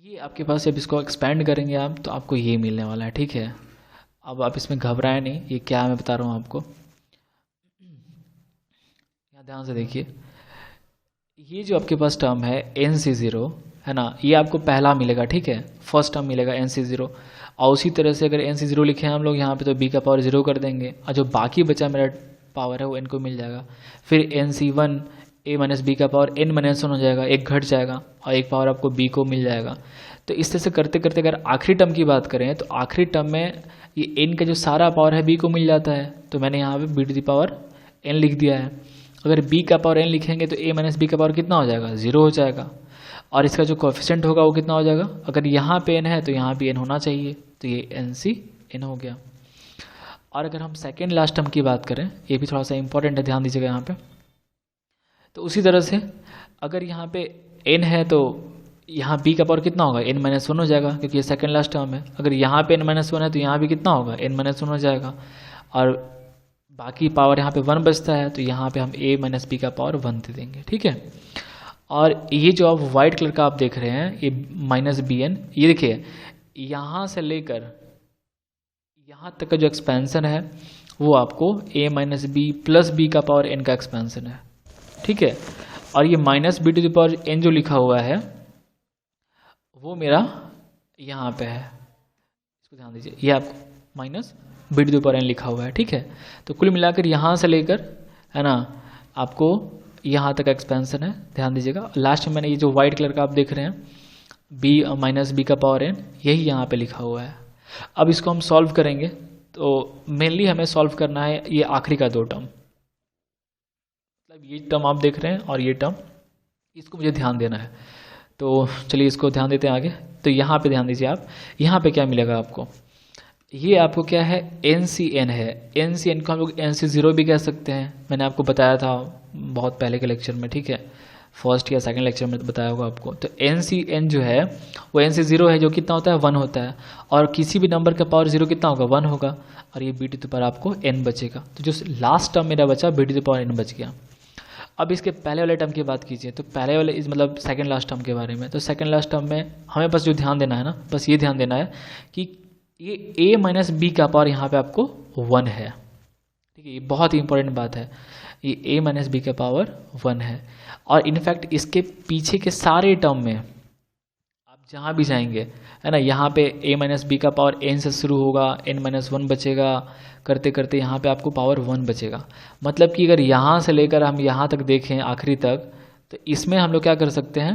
ये आपके पास जब इसको एक्सपेंड करेंगे आप, तो आपको ये मिलने वाला है, ठीक है। अब आप इसमें घबराएं नहीं, ये क्या मैं बता रहा हूँ आपको, यहाँ ध्यान से देखिए। ये जो आपके पास टर्म है NC0, है ना, ये आपको पहला मिलेगा, ठीक है, फर्स्ट टर्म मिलेगा NC0। और उसी तरह से अगर NC0 लिखे हैं हम लोग यहाँ पे, तो b का पावर 0 कर देंगे, और जो बाकी बचा मेरा पावर है वो n को मिल जाएगा। फिर NC1 a माइनस बी का पावर n माइनस 1 हो जाएगा, एक घट जाएगा, और एक पावर आपको b को मिल जाएगा। तो इस तरह से करते करते अगर आखिरी टर्म की बात करें, तो आखिरी टर्म में ये n का जो सारा पावर है b को मिल जाता है। तो मैंने यहाँ पे b to the power n लिख दिया है। अगर b का पावर n लिखेंगे तो a माइनस बी का पावर कितना हो जाएगा, 0 हो जाएगा। और इसका जो कोएफिशिएंट होगा वो कितना हो जाएगा, अगर यहाँ पे n है तो यहाँ भी n होना चाहिए, तो ये NC n हो गया। और अगर हम सेकेंड लास्ट टर्म की बात करें, ये भी थोड़ा सा इंपॉर्टेंट है, ध्यान दीजिएगा यहाँ पे। तो उसी तरह से अगर यहाँ पे n है तो यहाँ b का पावर कितना होगा, n माइनस 1 हो जाएगा, क्योंकि ये सेकेंड लास्ट टर्म है। अगर यहाँ पे n माइनस 1 है तो यहाँ भी कितना होगा, n माइनस 1 हो जाएगा। और बाकी पावर यहाँ पे 1 बचता है, तो यहाँ पे हम a माइनस बी का पावर 1 दे देंगे, ठीक है। और ये जो आप वाइट कलर का आप देख रहे हैं, ये माइनस bn, ये देखिए यहाँ से लेकर यहाँ तक का जो एक्सपेंशन है वो आपको a minus b plus b का पावर n का एक्सपेंशन है, ठीक है। और ये minus b to the power n जो लिखा हुआ है वो मेरा यहाँ पे है, इसको ध्यान दीजिए, ये आपको minus b to the power n लिखा हुआ है, ठीक है। तो कुल मिलाकर यहाँ से लेकर, है ना, आपको यहाँ तक एक्सपेंशन है, ध्यान दीजिएगा। लास्ट में मैंने ये जो वाइट कलर का आप देख रहे हैं, b माइनस बी का पावर n, यही यहाँ पे लिखा हुआ है। अब इसको हम सॉल्व करेंगे, तो मेनली हमें सॉल्व करना है ये आखिरी का दो टर्म, मतलब ये टर्म आप देख रहे हैं और ये टर्म, इसको मुझे ध्यान देना है। तो चलिए इसको ध्यान देते हैं आगे। तो यहाँ पे ध्यान दीजिए आप, यहाँ पे क्या मिलेगा आपको, ये आपको क्या है, NCn है। NCn को हम लोग NC0 भी कह सकते हैं, मैंने आपको बताया था बहुत पहले के लेक्चर में, ठीक है, फर्स्ट या सेकंड लेक्चर में बताया होगा आपको। तो NCN जो है वो NC0 है, जो कितना होता है 1 होता है, और किसी भी नंबर का पावर 0 कितना होगा 1 होगा, और ये b टू द पावर आपको n बचेगा। तो जो लास्ट टर्म मेरा बचा b to the power n बच गया। अब इसके पहले वाले टर्म की बात कीजिए, तो पहले वाले इस मतलब सेकंड लास्ट टर्म के बारे में। तो सेकंड लास्ट टर्म में हमें बस जो ध्यान देना है ना, बस ये ध्यान देना है कि ये a माइनस बी का पावर यहाँ पे आपको 1 है, ठीक है। ये बहुत ही इंपॉर्टेंट बात है, ये a माइनस बी का पावर 1 है। और इनफैक्ट इसके पीछे के सारे टर्म में आप जहाँ भी जाएंगे, है ना, यहाँ पे a माइनस बी का पावर n से शुरू होगा, n माइनस 1 बचेगा, करते करते यहाँ पे आपको पावर 1 बचेगा। मतलब कि अगर यहाँ से लेकर हम यहाँ तक देखें आखिरी तक, तो इसमें हम लोग क्या कर सकते हैं,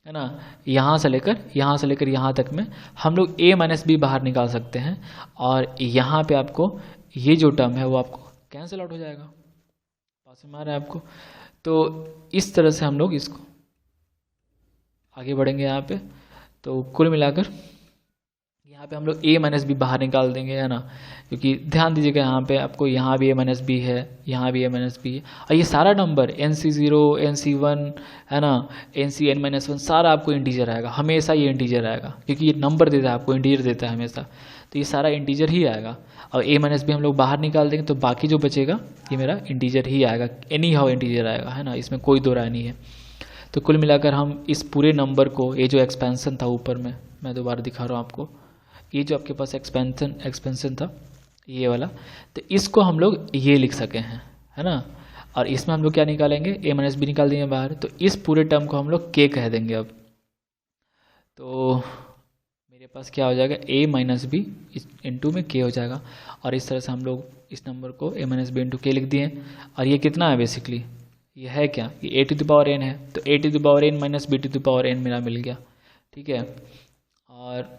है ना, यहाँ से लेकर यहाँ तक में हम लोग a माइनस बी बाहर निकाल सकते हैं, और यहाँ पे आपको ये जो टर्म है वो आपको कैंसिल आउट हो जाएगा। पास में आ रहा है आपको? तो इस तरह से हम लोग इसको आगे बढ़ेंगे यहाँ पे। तो कुल मिलाकर यहाँ पे हम लोग a माइनस बी बाहर निकाल देंगे, है ना, क्योंकि ध्यान दीजिएगा यहाँ पे आपको यहाँ भी a माइनस बी है, यहाँ भी a माइनस बी है, और ये सारा नंबर NC0 NC1 है ना, NCN माइनस 1 सारा आपको इंटीजर आएगा, हमेशा ये इंटीजर आएगा, क्योंकि ये नंबर देता है आपको, इंटीजर देता है हमेशा, तो ये सारा इंटीजर ही आएगा। और a माइनस बी हम लोग बाहर निकाल देंगे, तो बाकी जो बचेगा ये मेरा इंटीजर ही आएगा, एनी हाउ इंटीजर आएगा, है ना, इसमें कोई दो राय नहीं है। तो कुल मिलाकर हम इस पूरे नंबर को, ये जो एक्सपेंशन था ऊपर में, मैं दोबारा दिखा रहा हूँ आपको, ये जो आपके पास एक्सपेंशन था ये वाला, तो इसको हम लोग ये लिख सके हैं, है ना। और इसमें हम लोग क्या निकालेंगे, a माइनस बी निकाल देंगे बाहर, तो इस पूरे टर्म को हम लोग k कह देंगे। अब तो मेरे पास क्या हो जाएगा, a माइनस बी इंटू में k हो जाएगा, और इस तरह से हम लोग इस नंबर को a minus b into k लिख दिए। और ये कितना है, बेसिकली ये है क्या, ये a to the power n है, तो a to the power n minus b to the power n मेरा मिल गया, ठीक है। और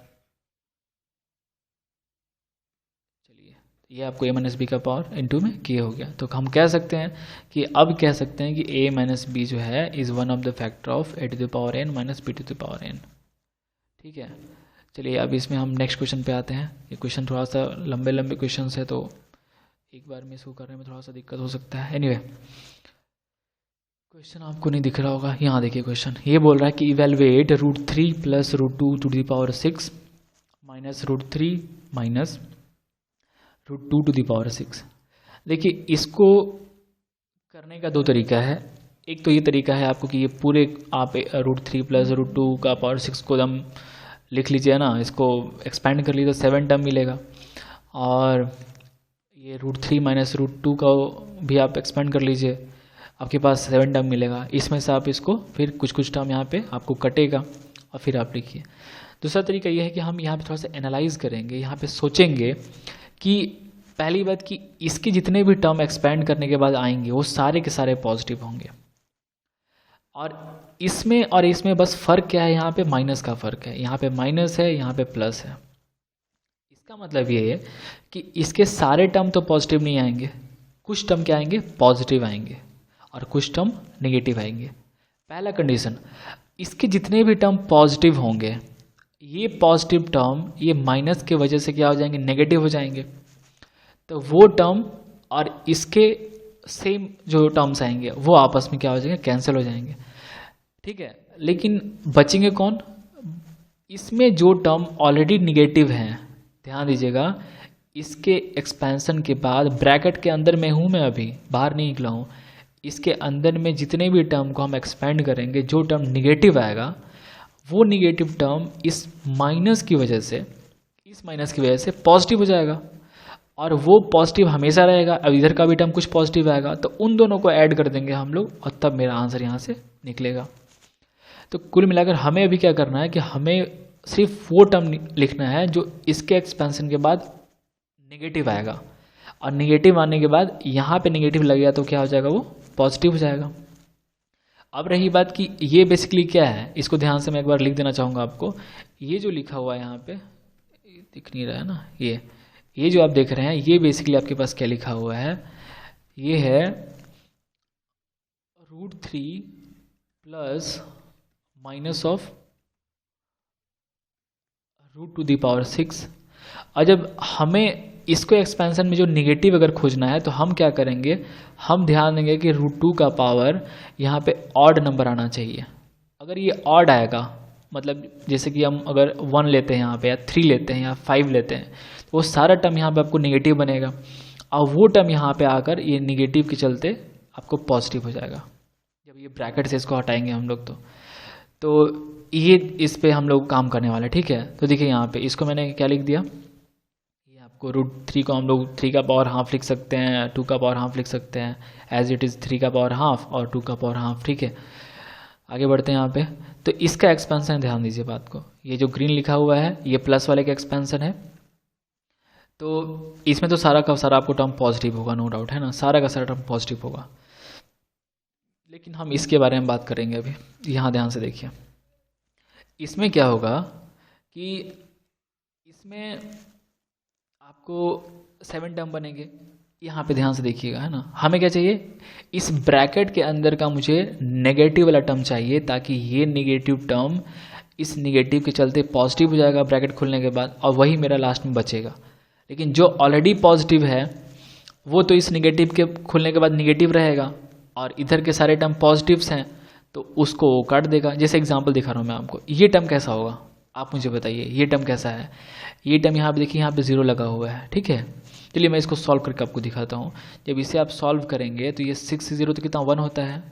ये आपको a माइनस बी का पावर इंटू में k हो गया। तो हम कह सकते हैं कि a माइनस बी जो है is one of the factor of a to the power n minus b to the power n, ठीक है। चलिए अब इसमें हम नेक्स्ट क्वेश्चन पे आते हैं। ये क्वेश्चन थोड़ा सा लंबे क्वेश्चन है, तो एक बार में इसको करने में थोड़ा सा दिक्कत हो सकता है। एनीवे, क्वेश्चन आपको नहीं दिख रहा होगा, यहाँ देखिए क्वेश्चन ये बोल रहा है कि evaluate √3 plus √2 to the power 6 minus √3 minus √2 to the power 6। देखिए इसको करने का दो तरीका है। एक तो ये तरीका है आपको कि ये पूरे आप √3 प्लस √2 का पावर 6 को एकदम लिख लीजिए ना, इसको एक्सपेंड कर लीजिए, 7 टर्म मिलेगा। और ये √3 माइनस √2 का भी आप एक्सपेंड कर लीजिए, आपके पास 7 टर्म मिलेगा। इसमें से आप इसको फिर कुछ टर्म यहाँ पे आपको कटेगा और फिर आप लिखिए। दूसरा तरीका ये है कि हम यहाँ पे थोड़ा सा एनालाइज करेंगे, यहाँ पे सोचेंगे कि पहली बात कि इसके जितने भी टर्म एक्सपेंड करने के बाद आएंगे वो सारे के सारे पॉजिटिव होंगे, और इसमें बस फ़र्क क्या है, यहाँ पे माइनस का फ़र्क है, यहाँ पे माइनस है, यहाँ पे प्लस है। इसका मतलब ये है कि इसके सारे टर्म तो पॉजिटिव नहीं आएंगे, कुछ टर्म क्या आएंगे, पॉजिटिव आएंगे, और कुछ टर्म नेगेटिव आएंगे। पहला कंडीशन, इसके जितने भी टर्म पॉजिटिव होंगे, ये पॉजिटिव टर्म ये माइनस के वजह से क्या हो जाएंगे, नेगेटिव हो जाएंगे। तो वो टर्म और इसके सेम जो टर्म्स आएंगे वो आपस में क्या हो जाएंगे, कैंसिल हो जाएंगे, ठीक है। लेकिन बचेंगे कौन, इसमें जो टर्म ऑलरेडी निगेटिव हैं, ध्यान दीजिएगा, इसके एक्सपेंशन के बाद ब्रैकेट के अंदर में हूँ मैं, अभी बाहर नहीं निकला हूँ, इसके अंदर में जितने भी टर्म को हम एक्सपेंड करेंगे, जो टर्म निगेटिव आएगा वो निगेटिव टर्म इस माइनस की वजह से पॉजिटिव हो जाएगा, और वो पॉजिटिव हमेशा रहेगा। अब इधर का भी टर्म कुछ पॉजिटिव आएगा, तो उन दोनों को ऐड कर देंगे हम लोग, और तब मेरा आंसर यहाँ से निकलेगा। तो कुल मिलाकर हमें अभी क्या करना है कि हमें सिर्फ वो टर्म लिखना है जो इसके एक्सपेंशन के बाद नेगेटिव आएगा, और नेगेटिव आने के बाद यहाँ पे नेगेटिव लग गया तो क्या हो जाएगा, वो पॉजिटिव हो जाएगा। अब रही बात कि ये बेसिकली क्या है, इसको ध्यान से मैं एक बार लिख देना चाहूँगा आपको। ये जो लिखा हुआ है यहाँ पे, दिख नहीं रहा है ना, ये जो आप देख रहे हैं, ये बेसिकली आपके पास क्या लिखा हुआ है, ये है √3 plus minus of √2 to the power 6। और जब हमें इसको एक्सपेंशन में जो निगेटिव अगर खोजना है तो हम क्या करेंगे, हम ध्यान देंगे कि √2 का पावर यहाँ पे ऑड नंबर आना चाहिए। अगर ये ऑड आएगा, मतलब जैसे कि हम अगर 1 लेते हैं यहाँ पे, या 3 लेते हैं, या 5 लेते हैं, तो वो सारा टर्म यहाँ पे आपको नेगेटिव बनेगा, और वो टर्म यहाँ पे आकर ये निगेटिव के चलते आपको पॉजिटिव हो जाएगा जब ये ब्रैकेट से इसको हटाएंगे हम लोग। तो ये इस पे हम लोग काम करने वाले हैं, ठीक है। तो देखिए यहाँ पे इसको मैंने क्या लिख दिया, ये आपको √3 को हम लोग 3 का पावर हाफ लिख सकते हैं, 2 का पावर हाफ लिख सकते हैं, एज इट इज़ 3 का पावर हाफ और 2 का पावर हाफ, ठीक है। आगे बढ़ते हैं यहाँ पे। तो इसका एक्सपेंशन ध्यान दीजिए बात को, ये जो ग्रीन लिखा हुआ है ये प्लस वाले का एक्सपेंशन है। तो इसमें तो सारा का सारा आपको टर्म पॉजिटिव होगा, नो डाउट, है ना, सारा का सारा टर्म पॉजिटिव होगा। लेकिन हम इसके बारे में बात करेंगे अभी। यहाँ ध्यान से देखिए, इसमें क्या होगा कि इसमें आपको 7 टर्म बनेंगे। यहाँ पे ध्यान से देखिएगा, है ना, हमें क्या चाहिए, इस ब्रैकेट के अंदर का मुझे नेगेटिव वाला टर्म चाहिए, ताकि ये नेगेटिव टर्म इस नेगेटिव के चलते पॉजिटिव हो जाएगा ब्रैकेट खुलने के बाद, और वही मेरा लास्ट में बचेगा। लेकिन जो ऑलरेडी पॉजिटिव है वो तो इस नेगेटिव के खुलने के बाद नेगेटिव रहेगा, और इधर के सारे टर्म पॉजिटिव्स हैं तो उसको वो काट देगा। जैसे एग्जांपल दिखा रहा हूँ मैं आपको, ये टर्म कैसा होगा आप मुझे बताइए, ये टर्म कैसा है। ये टर्म यहाँ पे देखिए, यहाँ पे 0 लगा हुआ है, ठीक है। चलिए मैं इसको सॉल्व करके आपको दिखाता हूँ। जब इसे आप सॉल्व करेंगे तो ये 6 से 0 तो कितना 1 होता है,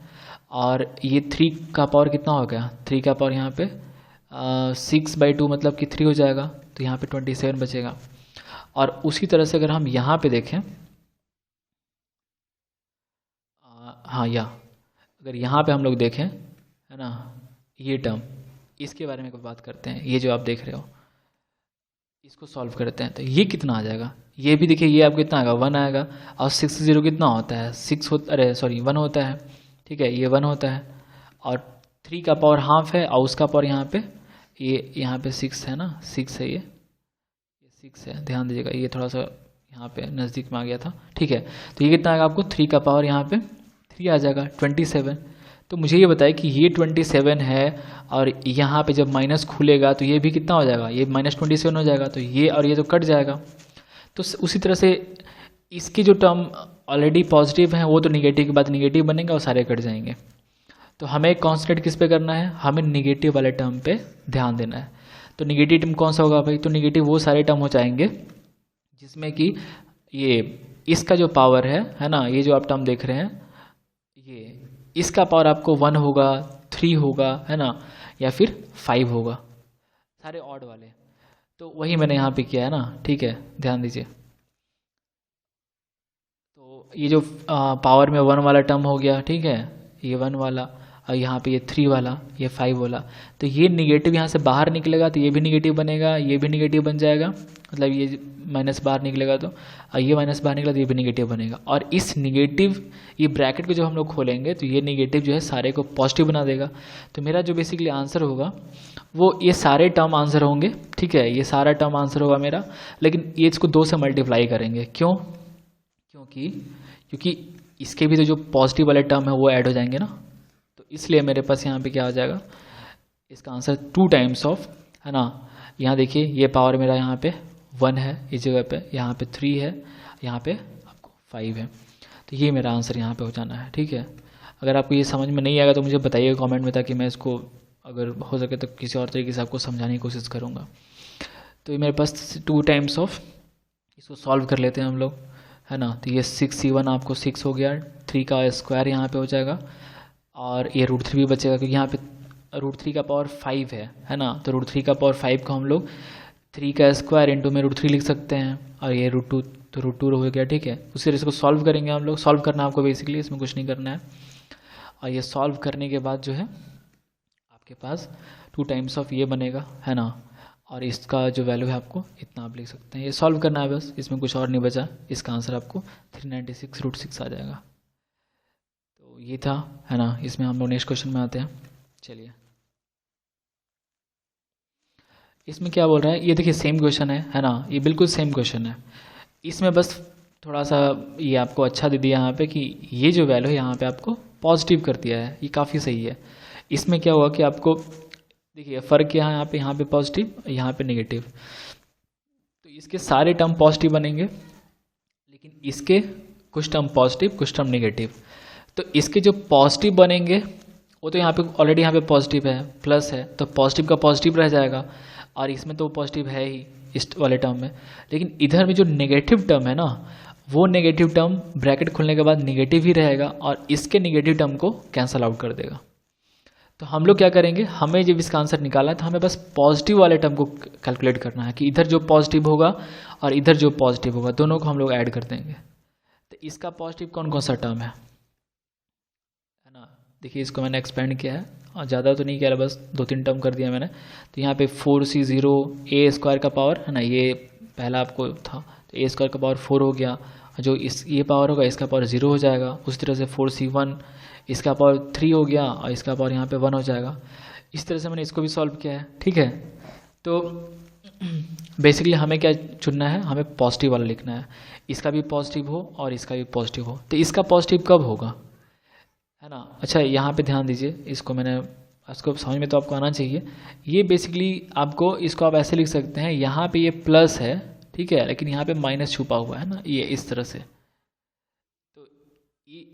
और ये 3 का पावर कितना हो गया, 3 का पावर यहाँ पे 6/2 मतलब कि 3 हो जाएगा, तो यहाँ पे 27 बचेगा। और उसी तरह से अगर हम यहाँ पे देखें, हाँ, अगर यहाँ पे हम लोग देखें, है ना, ये टर्म, इसके बारे में बात करते हैं। ये जो आप देख रहे हो इसको सॉल्व करते हैं तो ये कितना आ जाएगा, ये भी देखिए, ये आपको कितना आएगा 1 आएगा, और 6 से 0 कितना होता है 1 होता है, ठीक है, ये 1 होता है, और 3 का पावर हाफ है, और उसका पावर यहाँ पे, ये यहाँ पे 6 है ना, 6 है, ये 6 है, ध्यान दीजिएगा, ये थोड़ा सा यहाँ पे नज़दीक में आ गया था, ठीक है। तो ये कितना आएगा आपको, 3 का पावर यहाँ पे 3 आ जाएगा, 27। तो मुझे ये बताए कि ये 27 है, और यहाँ पे जब माइनस खुलेगा तो ये भी कितना हो जाएगा, ये -27 हो जाएगा, तो ये और ये तो कट जाएगा। तो उसी तरह से इसकी जो टर्म ऑलरेडी पॉजिटिव है वो तो निगेटिव के बाद निगेटिव बनेगा और सारे कट जाएंगे। तो हमें कॉन्सेंट्रेट किस पे करना है, हमें निगेटिव वाले टर्म पे ध्यान देना है। तो निगेटिव टर्म कौन सा होगा भाई, तो निगेटिव वो सारे टर्म हो जाएंगे जिसमें कि ये इसका जो पावर है ना, ये जो आप टर्म देख रहे हैं, ये इसका पावर आपको 1 होगा, 3 होगा, है ना, या फिर 5 होगा, सारे ऑड वाले। तो वही मैंने यहाँ पे किया है ना, ठीक है, ध्यान दीजिए। तो ये जो पावर में 1 वाला टर्म हो गया, ठीक है, ये 1 वाला, और यहाँ पे ये 3 वाला, ये 5 वाला, तो ये निगेटिव यहाँ से बाहर निकलेगा तो ये भी निगेटिव बनेगा, ये भी निगेटिव बन जाएगा, मतलब ये माइनस बाहर निकलेगा तो, और ये माइनस बाहर निकला तो ये भी निगेटिव बनेगा। और इस निगेटिव, ये ब्रैकेट को जब हम लोग खोलेंगे तो ये निगेटिव जो है सारे को पॉजिटिव बना देगा। तो मेरा जो बेसिकली आंसर होगा वो ये सारे टर्म आंसर होंगे, ठीक है, ये सारा टर्म आंसर होगा मेरा। लेकिन ये इसको 2 से मल्टीप्लाई करेंगे, क्यों, क्योंकि इसके भी तो जो पॉजिटिव वाले टर्म है वो ऐड हो जाएंगे ना, तो इसलिए मेरे पास यहाँ पे क्या आ जाएगा, इसका आंसर 2 टाइम्स ऑफ, है ना। यहाँ देखिए ये पावर मेरा यहाँ पे 1 है इस जगह पे, यहाँ पे 3 है, यहाँ पे आपको 5 है, तो ये मेरा आंसर यहाँ पे हो जाना है, ठीक है। अगर आपको ये समझ में नहीं आएगा तो मुझे बताइएगा कमेंट में, ताकि मैं इसको अगर हो सके तो किसी और तरीके से आपको समझाने की कोशिश करूँगा। तो ये मेरे पास 2 टाइम्स ऑफ, इसको सॉल्व कर लेते हैं हम लोग, है ना। तो ये 6C1 आपको 6 हो गया, 3 का स्क्वायर यहाँ पे हो जाएगा, और ये √3 भी बचेगा, क्योंकि यहाँ पे √3 का पावर 5 है ना। तो √3 का पावर 5 को हम लोग 3 का स्क्वायर इंटू में √3 लिख सकते हैं, और ये √2 तो √2 हो गया, ठीक है। उसी तरह इसको सॉल्व करेंगे हम लोग, सॉल्व करना आपको बेसिकली, इसमें कुछ नहीं करना है। और ये सॉल्व करने के बाद जो है आपके पास 2 टाइम्स ऑफ ये बनेगा, है ना, और इसका जो वैल्यू है आपको इतना आप लिख सकते हैं। ये सॉल्व करना है बस, इसमें कुछ और नहीं बचा। इसका आंसर आपको 396 √6 आ जाएगा। तो ये था, है ना। इसमें हम लोग नेक्स्ट क्वेश्चन में आते हैं। चलिए, इसमें क्या बोल रहा है, ये देखिए सेम क्वेश्चन है ना, ये बिल्कुल सेम क्वेश्चन है। इसमें बस थोड़ा सा ये आपको अच्छा दे दिया यहाँ पे कि ये जो वैल्यू है यहाँ पे आपको पॉजिटिव कर दिया है, ये काफ़ी सही है। इसमें क्या हुआ कि आपको देखिए फ़र्क क्या है, यहाँ पे पॉजिटिव, यहाँ पे नेगेटिव, तो इसके सारे टर्म पॉजिटिव बनेंगे, लेकिन इसके कुछ टर्म पॉजिटिव कुछ टर्म नेगेटिव। तो इसके जो पॉजिटिव बनेंगे वो तो यहाँ पे ऑलरेडी यहाँ पे पॉजिटिव है, प्लस है, तो पॉजिटिव का पॉजिटिव रह जाएगा, और इसमें तो पॉजिटिव है ही इस वाले टर्म में। लेकिन इधर में जो नेगेटिव टर्म है ना, वो नेगेटिव टर्म ब्रैकेट खुलने के बाद नेगेटिव ही रहेगा और इसके नेगेटिव टर्म को कैंसल आउट कर देगा। तो हम लोग क्या करेंगे, हमें जब इसका आंसर निकालना है तो हमें बस पॉजिटिव वाले टर्म को कैलकुलेट करना है कि इधर जो पॉजिटिव होगा और इधर जो पॉजिटिव होगा दोनों को हम लोग ऐड कर देंगे। तो इसका पॉजिटिव कौन कौन सा टर्म है ना, देखिए इसको मैंने एक्सपेंड किया है और ज़्यादा तो नहीं किया, बस 2-3 टर्म कर दिया मैंने। तो यहाँ पे 4c0 a स्क्वायर का पावर है ना, ये पहला आपको था, तो a स्क्वायर का पावर 4 हो गया, जो इस ये पावर होगा इसका पावर 0 हो जाएगा। उस तरह से 4c1 इसका पावर 3 हो गया और इसका पावर यहाँ पे 1 हो जाएगा। इस तरह से मैंने इसको भी सॉल्व किया है, ठीक है। तो बेसिकली हमें क्या चुनना है, हमें पॉजिटिव वाला लिखना है, इसका भी पॉजिटिव हो और इसका भी पॉजिटिव हो। तो इसका पॉजिटिव कब होगा, है ना। अच्छा यहाँ पे ध्यान दीजिए, इसको समझ में तो आपको आना चाहिए। ये बेसिकली आपको इसको आप ऐसे लिख सकते हैं, यहाँ पे ये प्लस है, ठीक है, लेकिन यहाँ पे माइनस छुपा हुआ है ना, ये इस तरह से। तो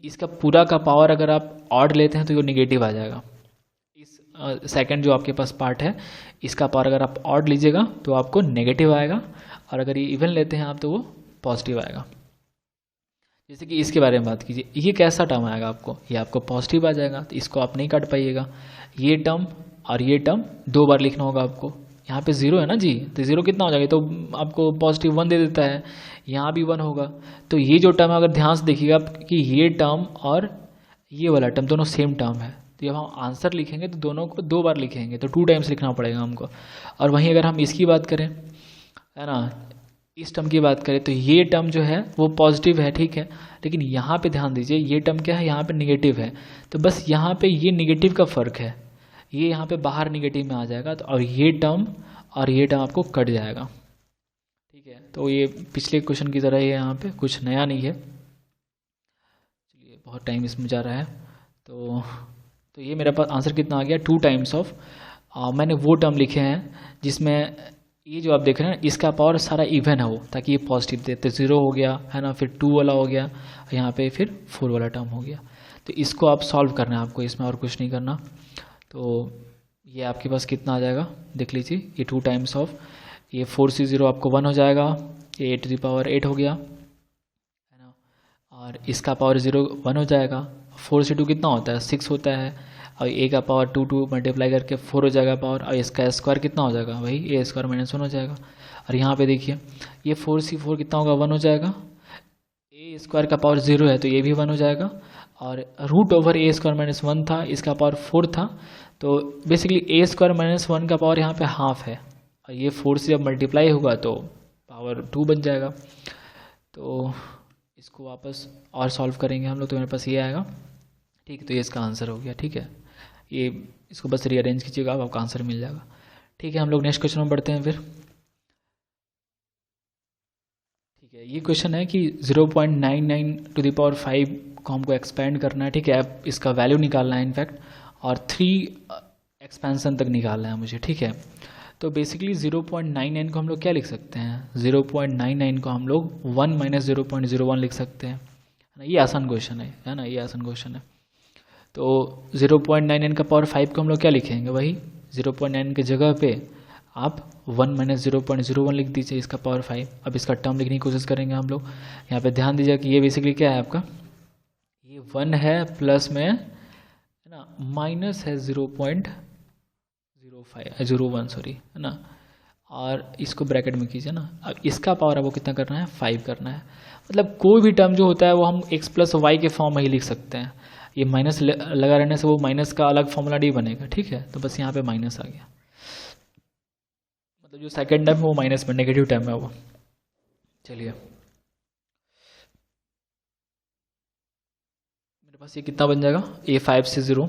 इसका पूरा का पावर अगर आप ऑड लेते हैं तो ये नेगेटिव आ जाएगा। इस सेकंड जो आपके पास पार्ट है, इसका पावर अगर आप ऑड लीजिएगा तो आपको नेगेटिव आएगा, और अगर ये इवन लेते हैं आप तो वो पॉजिटिव आएगा। जैसे कि इसके बारे में बात कीजिए, ये कैसा टर्म आएगा आपको, ये आपको पॉजिटिव आ जाएगा, तो इसको आप नहीं काट पाइएगा। ये टर्म और ये टर्म 2 बार लिखना होगा आपको। यहाँ पे 0 है ना जी, तो 0 कितना हो जाएगा, तो आपको पॉजिटिव 1 दे देता है, यहाँ भी 1 होगा। तो ये जो टर्म अगर ध्यान से देखिएगा कि ये टर्म और ये वाला टर्म दोनों सेम टर्म है, तो जब हम आंसर लिखेंगे तो दोनों को 2 बार लिखेंगे, तो 2 टाइम्स लिखना पड़ेगा हमको। और वहीं अगर हम इसकी बात करें, है ना, इस टर्म की बात करें, तो ये टर्म जो है वो पॉजिटिव है, ठीक है, लेकिन यहाँ पे ध्यान दीजिए ये टर्म क्या है, यहाँ पे नेगेटिव है। तो बस यहाँ पे ये नेगेटिव का फ़र्क है, ये यहाँ पे बाहर नेगेटिव में आ जाएगा, तो और ये टर्म आपको कट जाएगा, ठीक है। तो ये पिछले क्वेश्चन की तरह ही है, यहाँ पे कुछ नया नहीं है। चलिए बहुत टाइम इसमें जा रहा है। तो ये मेरे पास आंसर कितना आ गया, 2 टाइम्स ऑफ मैंने वो टर्म लिखे हैं जिसमें ये जो आप देख रहे हैं इसका पावर सारा इवन है वो, ताकि ये पॉजिटिव दे। तो 0 हो गया है ना, फिर 2 वाला हो गया, यहाँ पे फिर 4 वाला टर्म हो गया। तो इसको आप सॉल्व करना है आपको, इसमें और कुछ नहीं करना। तो ये आपके पास कितना आ जाएगा देख लीजिए, ये 2 टाइम्स ऑफ ये 4c0 आपको 1 हो जाएगा, ये a⁸ हो गया, है ना, और इसका पावर 0 1 हो जाएगा। 4c2 कितना होता है, 6 होता है, और a का पावर 2 मल्टीप्लाई करके 4 हो जाएगा पावर, और इसका स्क्वायर कितना हो जाएगा, वही a² - 1 हो जाएगा। और यहाँ पे देखिए ये 4c4 कितना होगा, 1 हो जाएगा। a² का पावर 0 है तो ये भी 1 हो जाएगा, और √a² - 1 था, इसका पावर 4 था, तो बेसिकली a² - 1 का पावर यहाँ पे हाफ है, और ये 4 से जब मल्टीप्लाई होगा तो पावर 2 बन जाएगा। तो इसको वापस और सॉल्व करेंगे हम लोग, तो मेरे पास ये आएगा, ठीक है। तो ये इसका आंसर हो गया, ठीक है। ये इसको बस रीअरेंज कीजिएगा, आपका आंसर मिल जाएगा, ठीक है। हम लोग नेक्स्ट क्वेश्चन में बढ़ते हैं फिर, ठीक है। ये क्वेश्चन है कि 0.99 को हमको एक्सपेंड करना है, ठीक है। अब इसका वैल्यू निकालना है इनफैक्ट, और 3 एक्सपेंसन तक निकालना है मुझे, ठीक है। तो बेसिकली 0.99 को हम लोग क्या लिख सकते हैं, 0.99 को हम लोग 1 - 0.01 लिख सकते हैं, है ना। ये आसान क्वेश्चन है ना, ये आसान क्वेश्चन है। तो 0.99 का पावर 5 को हम लोग क्या लिखेंगे, वही 0.9 की जगह पे आप 1 - 0.01 लिख दीजिए, इसका पावर 5। अब इसका टर्म लिखने की कोशिश करेंगे हम लोग। यहाँ पे ध्यान दीजिए कि ये बेसिकली क्या है आपका, ये 1 है, प्लस में है ना, माइनस है 0.01 सॉरी, है ना, और इसको ब्रैकेट में कीजिए ना। अब इसका पावर आपको कितना करना है, 5 करना है। मतलब कोई भी टर्म जो होता है वो हम x + y के फॉर्म में ही लिख सकते हैं। ये माइनस लगा रहने से वो माइनस का अलग फॉर्मूला नहीं बनेगा, ठीक है। तो बस यहाँ पे माइनस आ गया, मतलब जो सेकंड टर्म है वो माइनस में, नेगेटिव टर्म है वो। चलिए मेरे पास ये कितना बन जाएगा, ये 5 से 0,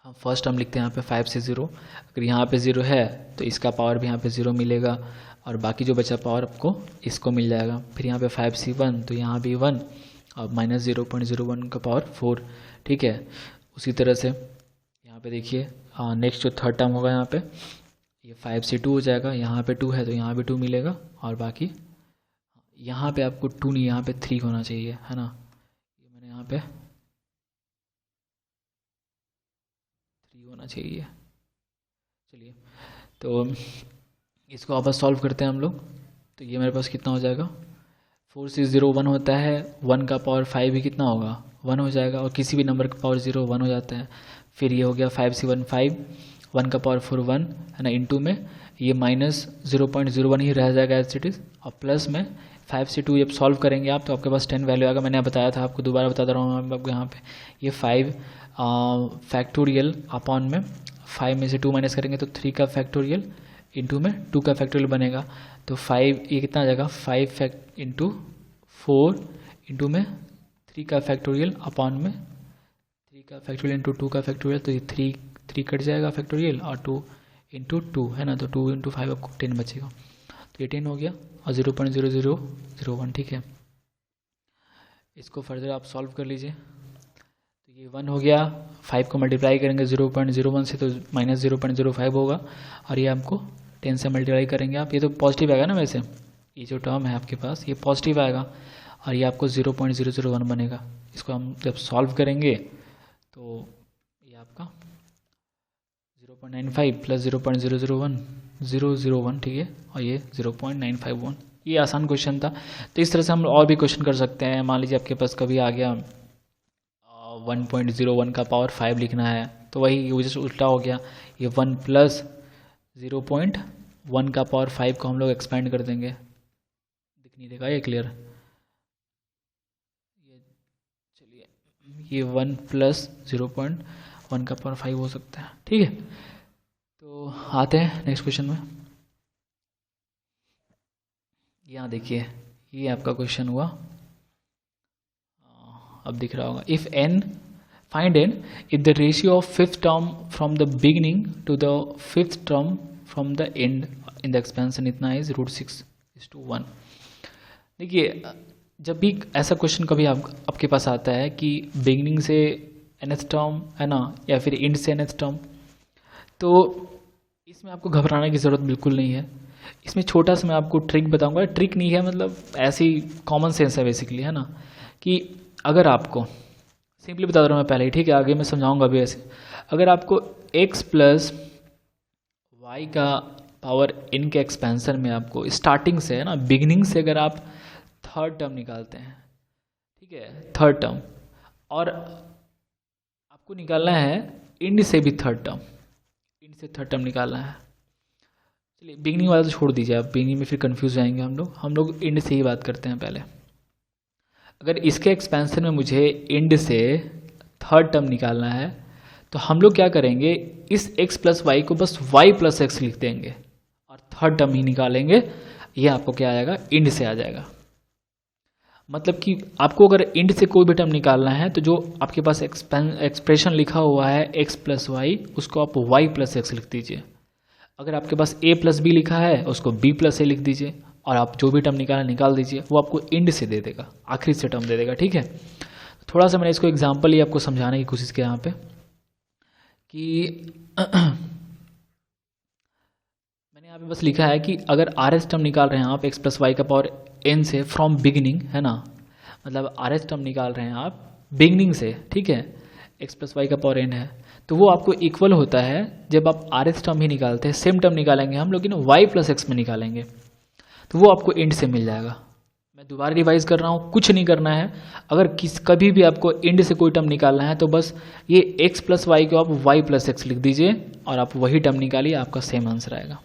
हम फर्स्ट टर्म लिखते हैं यहाँ पे 5 से 0। अगर यहाँ पे 0 है तो इसका पावर भी यहाँ पे 0 मिलेगा, और बाकी जो बचा पावर आपको इसको मिल जाएगा। फिर यहाँ पे 5c1 तो यहाँ भी 1, और माइनस 0.01 का पावर 4, ठीक है। उसी तरह से यहाँ पे देखिए नेक्स्ट जो थर्ड टर्म होगा यहाँ पे ये 5c2 हो जाएगा, यहाँ पे 2 है तो यहाँ भी 2 मिलेगा, और बाकी यहाँ पे आपको 2 नहीं, यहाँ पे 3 होना चाहिए, है ना। ये मैंने यहाँ पे 3 होना चाहिए। चलिए, तो इसको आपस सॉल्व करते हैं हम लोग। तो ये मेरे पास कितना हो जाएगा, 4601 होता है, 1 का पावर 5 भी कितना होगा, 1 हो जाएगा, और किसी भी नंबर का पावर 0 1 हो जाता है। फिर ये हो गया 5C15, 1 का पावर 4 1, है ना, इंटू में ये माइनस 0.01 ही रह जाएगा एज इट इज़, और प्लस में 5 से 2 जब सॉल्व करेंगे आप तो आपके पास 10 वैल्यू आएगा। मैंने बताया था आपको, दोबारा बता रहा हूँ आपको, यहाँ पे ये 5 फैक्टोरियल अपॉन में 5 में से 2 माइनस करेंगे तो 3 का फैक्टोरियल इंटू में 2 का फैक्टोरियल बनेगा। तो 5 ये कितना आ जाएगा, 5 फैक्ट इंटू 4 इंटू में 3 का फैक्टोरियल अपॉन में 3 का फैक्टोरियल इंटू 2 का फैक्टोरियल। तो ये 3 कट जाएगा फैक्टोरियल, और 2 इंटू 2, है ना, तो 2 इंटू 5 आपको 10 बचेगा। तो ये 10 हो गया, और 0.0001, ठीक है। इसको फर्दर आप सॉल्व कर लीजिए। तो ये 1 हो गया, 5 को मल्टीप्लाई करेंगे 0.01 से तो माइनस 0.05 होगा, और ये आपको 10 से मल्टीप्लाई करेंगे आप, ये तो पॉजिटिव आएगा ना, वैसे ये जो टर्म है आपके पास ये पॉजिटिव आएगा, और ये आपको 0.001 बनेगा। इसको हम जब सॉल्व करेंगे तो ये आपका 0.95 प्लस 0.001 001, ठीक है, और ये 0.951। ये आसान क्वेश्चन था। तो इस तरह से हम और भी क्वेश्चन कर सकते हैं। मान लीजिए आपके पास कभी आ गया 1.01 का पावर 5 लिखना है, तो वही जैसे उल्टा हो गया, ये 1 प्लस 0.1 का पावर 5 को हम लोग एक्सपेंड कर देंगे। दिख नहीं देगा ये क्लियर, ये चलिए, ये 1 प्लस 0.1 का पावर 5 हो सकता है, ठीक है। तो आते हैं नेक्स्ट क्वेश्चन में। यहाँ देखिए, ये आपका क्वेश्चन हुआ, अब दिख रहा होगा। If n, find n if the ratio of fifth term from the beginning to the fifth term from the end in the expansion इतना है √6:1। देखिए, जब भी ऐसा क्वेश्चन कभी आपके पास आता है कि बिगिनिंग से nth टर्म, है ना, या फिर एंड से nth टर्म, तो इसमें आपको घबराने की ज़रूरत बिल्कुल नहीं है। इसमें छोटा सा मैं आपको ट्रिक बताऊंगा, ट्रिक नहीं है, मतलब ऐसी कॉमन सेंस है बेसिकली, है ना, कि अगर आपको सिंपली बता रहा हूँ मैं पहले ही, ठीक है, आगे मैं समझाऊंगा अभी ऐसे। अगर आपको x प्लस वाई का पावर n के एक्सपेंशन में आपको स्टार्टिंग से, है ना, बिगिनिंग से अगर आप थर्ड टर्म निकालते हैं, ठीक है, थर्ड टर्म, और आपको निकालना है एंड से भी थर्ड टर्म, एंड से थर्ड टर्म निकालना है। चलिए, बिगिनिंग वाला तो छोड़ दीजिए आप, बिगिनिंग में फिर कंफ्यूज हो जाएंगे हम लोग एंड से ही बात करते हैं पहले। अगर इसके एक्सपेंशन में मुझे एंड से थर्ड टर्म निकालना है तो हम लोग क्या करेंगे, इस x प्लस वाई को बस y प्लस एक्स लिख देंगे और थर्ड टर्म ही निकालेंगे। ये आपको क्या आ जाएगा, एंड से आ जाएगा। मतलब कि आपको अगर एंड से कोई भी टर्म निकालना है तो जो आपके पास एक्सप्रेशन लिखा हुआ है x प्लस वाई, उसको आप y प्लस एक्स लिख दीजिए। अगर आपके पास a प्लस बी लिखा है उसको b प्लस ए लिख दीजिए, और आप जो भी टर्म निकाल दीजिए, वो आपको एंड से दे देगा, आखिरी से टर्म दे देगा, ठीक है। थोड़ा सा मैंने इसको एग्जांपल ही आपको समझाने की कोशिश किया यहाँ पे कि मैंने यहाँ पे बस लिखा है कि अगर आर एस टर्म निकाल रहे हैं आप x प्लस वाई का पावर n से फ्रॉम बिगिनिंग, है ना, मतलब आर एस टर्म निकाल रहे हैं आप बिगिनिंग से, ठीक है, x प्लस वाई का पावर n है, तो वो आपको इक्वल होता है जब आप आर एस टर्म ही निकालते हैं, सेम टर्म निकालेंगे हम, लेकिन y प्लस एक्स में निकालेंगे, तो वो आपको एंड से मिल जाएगा। मैं दोबारा रिवाइज कर रहा हूँ, कुछ नहीं करना है। अगर कभी भी आपको एंड से कोई टर्म निकालना है तो बस ये x प्लस वाई को आप y प्लस एक्स लिख दीजिए और आप वही टर्म निकालिए, आपका सेम आंसर आएगा,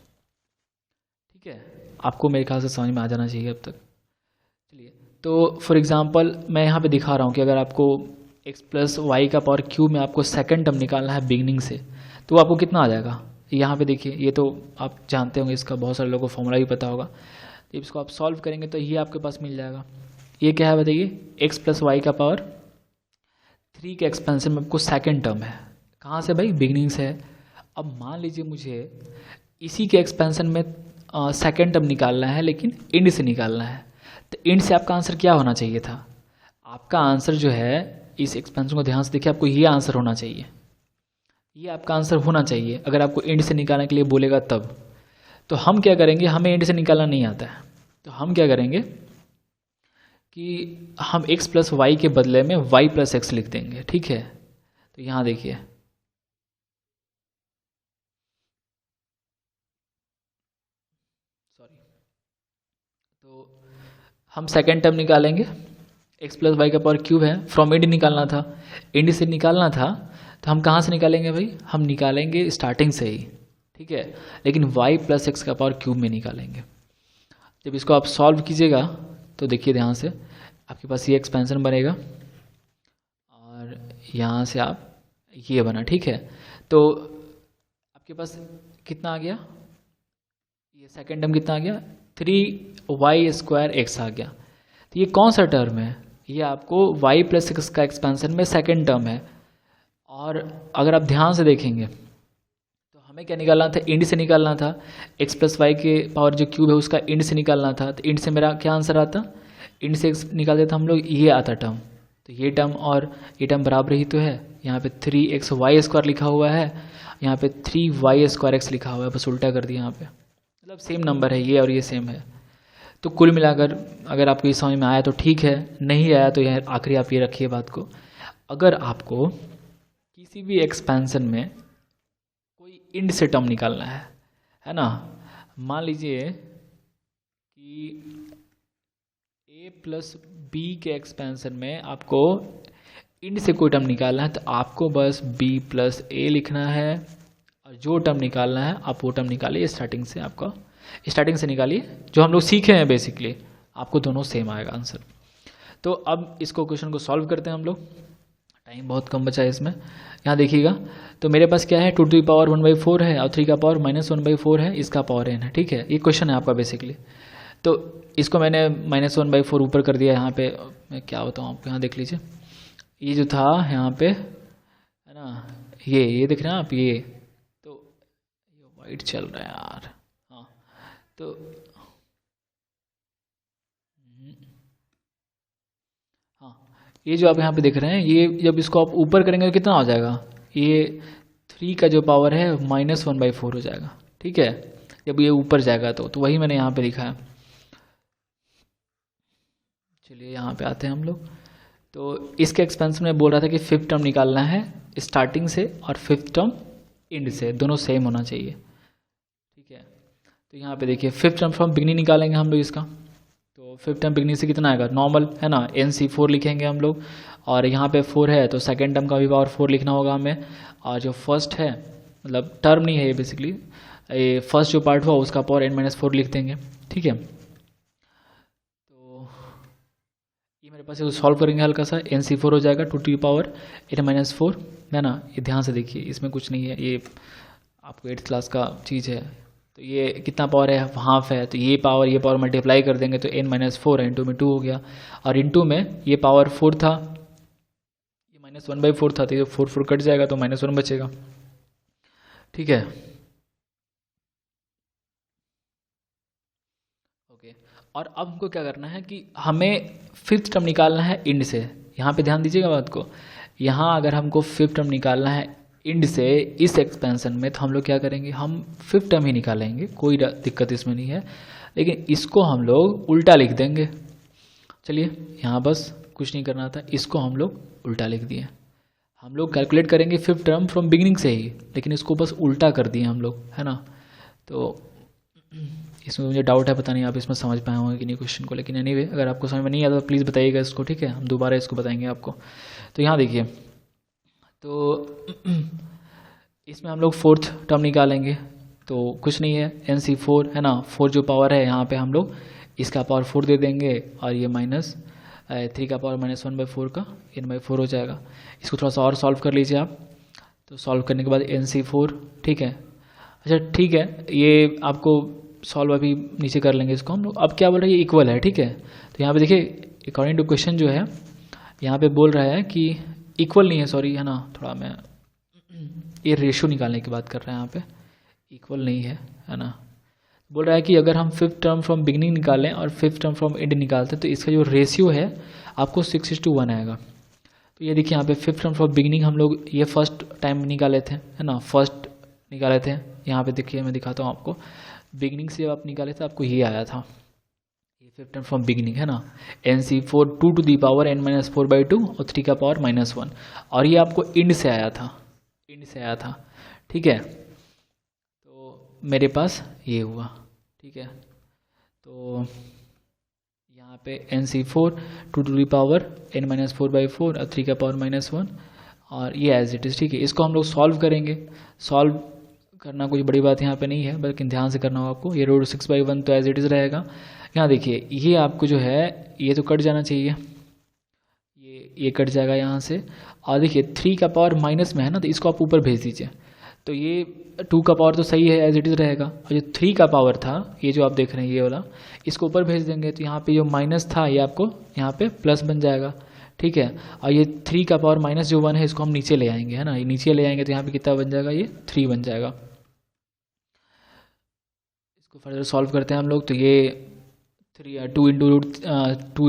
ठीक है। आपको मेरे ख्याल से समझ में आ जाना चाहिए अब तक। चलिए, तो फॉर एग्जांपल मैं यहाँ पे दिखा रहा हूँ कि अगर आपको x प्लस वाई का पावर क्यूब में आपको सेकंड टर्म निकालना है बिगिनिंग से, तो आपको कितना आ जाएगा। यहाँ पे देखिए, ये तो आप जानते होंगे, इसका बहुत सारे लोगों को फॉर्मूला भी पता होगा। जब इसको आप सॉल्व करेंगे तो ये आपके पास मिल जाएगा। ये क्या है बताइए, x प्लस वाई का पावर 3 के एक्सपेंशन में आपको सेकंड टर्म है, कहाँ से भाई, बिगिनिंग से है। अब मान लीजिए मुझे इसी के एक्सपेंशन में सेकंड टर्म निकालना है, लेकिन एंड से निकालना है, तो एंड से आपका आंसर क्या होना चाहिए था। आपका आंसर जो है, इस एक्सपेंशन को ध्यान से देखिए, आपको ये आंसर होना चाहिए, ये आपका आंसर होना चाहिए। अगर आपको एंड से निकालने के लिए बोलेगा तब, तो हम क्या करेंगे, हमें एंड से निकालना नहीं आता है, तो हम क्या करेंगे, कि हम x प्लस वाई के बदले में y प्लस एक्स लिख देंगे, ठीक है। तो यहाँ देखिए, सॉरी, तो हम सेकेंड टर्म निकालेंगे, x प्लस वाई का पावर क्यूब है, फ्रॉम इंड निकालना था, इंड से निकालना था, तो हम कहाँ से निकालेंगे भाई, हम निकालेंगे स्टार्टिंग से ही, ठीक है, लेकिन y प्लस एक्स का पावर क्यूब में निकालेंगे। जब इसको आप सॉल्व कीजिएगा तो देखिए ध्यान से, आपके पास ये एक्सपेंशन बनेगा और यहाँ से आप ये बना, ठीक है। तो आपके पास कितना आ गया, ये सेकेंड टर्म कितना आ गया, 3y² x आ गया। तो ये कौन सा टर्म है, ये आपको y प्लस एक्स का एक्सपेंशन में सेकेंड टर्म है। और अगर आप ध्यान से देखेंगे तो हमें क्या निकालना था, इंड से निकालना था, x प्लस वाई के पावर जो क्यूब है उसका इंड से निकालना था। तो इंड से मेरा क्या आंसर आता, इंड से x निकालते तो हम लोग ये आता टर्म, तो ये टर्म और ये टर्म बराबर ही तो है। यहाँ पे 3xy² लिखा हुआ है, यहाँ पे 3y² x लिखा हुआ है, बस उल्टा कर दिया यहाँ पे, मतलब सेम नंबर है ये और ये सेम है। तो कुल मिलाकर अगर आपको ये समझ में आया तो ठीक है, नहीं आया तो यह आखिरी आप ये रखिए बात को, अगर आपको किसी भी एक्सपेंशन में कोई इंड से टर्म निकालना है ना, मान लीजिए कि a प्लस बी के एक्सपेंशन में आपको इंड से कोई टर्म निकालना है, तो आपको बस b प्लस ए लिखना है और जो टर्म निकालना है आप वो टर्म निकालिए स्टार्टिंग से, आपका स्टार्टिंग से निकालिए, जो हम लोग सीखे हैं बेसिकली, आपको दोनों सेम आएगा आंसर। तो अब इसको क्वेश्चन को सॉल्व करते हैं हम लोग, टाइम बहुत कम बचा है इसमें। यहाँ देखिएगा, तो मेरे पास क्या है, 2 टू द पावर 1/4 है और 3 का पावर -1/4 है, इसका पावर n है, ठीक है। ये क्वेश्चन है आपका बेसिकली। तो इसको मैंने -1/4 ऊपर कर दिया, यहाँ पे मैं क्या बताऊँ आपको, यहाँ देख लीजिए, ये जो था यहाँ पे है ना, ये दिख रहा है आप, ये तो ये वाइट चल रहा है यार, हाँ, तो हाँ, ये जो आप यहाँ पे देख रहे हैं, ये जब इसको आप ऊपर करेंगे तो कितना हो जाएगा, ये 3 का जो पावर है -1/4 हो जाएगा, ठीक है, जब ये ऊपर जाएगा तो वही मैंने यहाँ पे लिखा है। चलिए यहाँ पे आते हैं हम लोग, तो इसके एक्सपेंशन में बोल रहा था कि 5th टर्म निकालना है स्टार्टिंग से और 5th टर्म इंड से, दोनों सेम होना चाहिए, ठीक है। तो यहाँ पे देखिए 5th टर्म फ्रॉम बिगनिंग निकालेंगे हम लोग इसका, तो 5th टर्म बिगनिंग से कितना आएगा, नॉर्मल है ना, NC4 लिखेंगे हम लोग, और यहाँ पे 4 है तो सेकेंड टर्म का भी पावर 4 लिखना होगा हमें, और जो फर्स्ट है, मतलब टर्म नहीं है ये बेसिकली, ये फर्स्ट जो पार्ट हुआ उसका पावर n-4 लिख देंगे, ठीक है। तो ये मेरे पास सॉल्व करेंगे हल्का सा, NC4 हो जाएगा 2 टू द पावर n-4, है ना। ये ध्यान से देखिए, इसमें कुछ नहीं है, ये आपको 8th क्लास का चीज़ है। तो ये कितना पावर है, हाफ है, तो ये पावर मल्टीप्लाई कर देंगे तो n-4 है, इंटू में 2 हो गया, और इंटू में ये पावर 4 था, ये -1/4 था, तो ये 4 कट जाएगा तो -1 बचेगा, ठीक है। ओके, और अब हमको क्या करना है कि हमें 5th टर्म निकालना है इंड से, यहाँ पे ध्यान दीजिएगा बात को, यहाँ अगर हमको 5th टर्म निकालना है इंड से इस एक्सपेंशन में, तो हम लोग क्या करेंगे, हम 5th टर्म ही निकालेंगे, कोई दिक्कत इसमें नहीं है, लेकिन इसको हम लोग उल्टा लिख देंगे। चलिए यहाँ बस कुछ नहीं करना था, इसको हम लोग उल्टा लिख दिए, हम लोग कैलकुलेट करेंगे 5th टर्म फ्रॉम बिगिनिंग से ही, लेकिन इसको बस उल्टा कर दिए हम लोग, है ना। तो इसमें मुझे डाउट है, पता नहीं आप इसमें समझ पाए होंगे कि नहीं क्वेश्चन को, लेकिन एनीवे अगर आपको समझ में नहीं आता तो प्लीज़ बताइएगा इसको, ठीक है, हम दोबारा इसको बताएंगे आपको। तो यहाँ देखिए, तो इसमें हम लोग 4th टर्म निकालेंगे, तो कुछ नहीं है, NC4 है ना, 4 जो पावर है यहाँ पे हम लोग इसका पावर 4 दे देंगे, और ये -3 का पावर -1/4 का n/4 हो जाएगा। इसको थोड़ा सा और सॉल्व कर लीजिए आप, तो सॉल्व करने के बाद NC4, ठीक है। अच्छा ठीक है, ये आपको सॉल्व अभी नीचे कर लेंगे इसको हम लोग। अब क्या बोल रहा है, ये इक्वल है, ठीक है। तो यहाँ पे देखिए अकॉर्डिंग टू क्वेश्चन जो है यहाँ पे बोल रहा है कि इक्वल नहीं है, सॉरी, है ना, थोड़ा मैं ये रेशियो निकालने की बात कर रहा है, यहाँ पे इक्वल नहीं है ना। बोल रहा है कि अगर हम 5th टर्म फ्रॉम बिगनिंग निकालें और 5th टर्म फ्रॉम एंड निकालते हैं तो इसका जो रेशियो है आपको 6:1 आएगा। तो ये देखिए यहाँ पे 5th टर्म फ्रॉम बिगनिंग हम लोग ये फर्स्ट टाइम निकाले थे, है ना, फर्स्ट निकाले थे। यहाँ पे देखिए मैं दिखाता हूँ आपको, बिगनिंग से जब आप निकाले थे आपको ये आया था, ये रिटर्न फ्रॉम बिगिनिंग है ना, NC4 2 to the power n-4/2 और 3 का पावर -1, और ये आपको इंड से आया था, ठीक है। तो मेरे पास ये हुआ, ठीक है। तो यहाँ पे NC4 2 to the power n-4/4 और 3 का पावर -1, और ये एज इट इज़, ठीक है। इसको हम लोग सॉल्व करेंगे। सॉल्व करना कोई बड़ी बात यहाँ पे नहीं है, बल्कि ध्यान से करना होगा आपको। ये रूट 6/1 तो एज इट इज़ रहेगा। यहाँ देखिए, ये आपको जो है ये तो कट जाना चाहिए, ये कट जाएगा यहाँ से। और देखिए 3 का पावर माइनस में है ना, तो इसको आप ऊपर भेज दीजिए। तो ये 2 का पावर तो सही है, एज इट इज़ रहेगा। और जो 3 का पावर था, ये जो आप देख रहे हैं ये वाला, इसको ऊपर भेज देंगे। तो यहाँ पे जो माइनस था ये आपको यहाँ पे प्लस बन जाएगा, ठीक है। और ये 3 का पावर माइनस जो 1 है, इसको हम नीचे ले आएंगे, है ना। ये नीचे ले आएंगे तो यहाँ पे कितना बन जाएगा, ये 3 बन जाएगा। इसको फर्दर सॉल्व करते हैं हम लोग। तो ये 2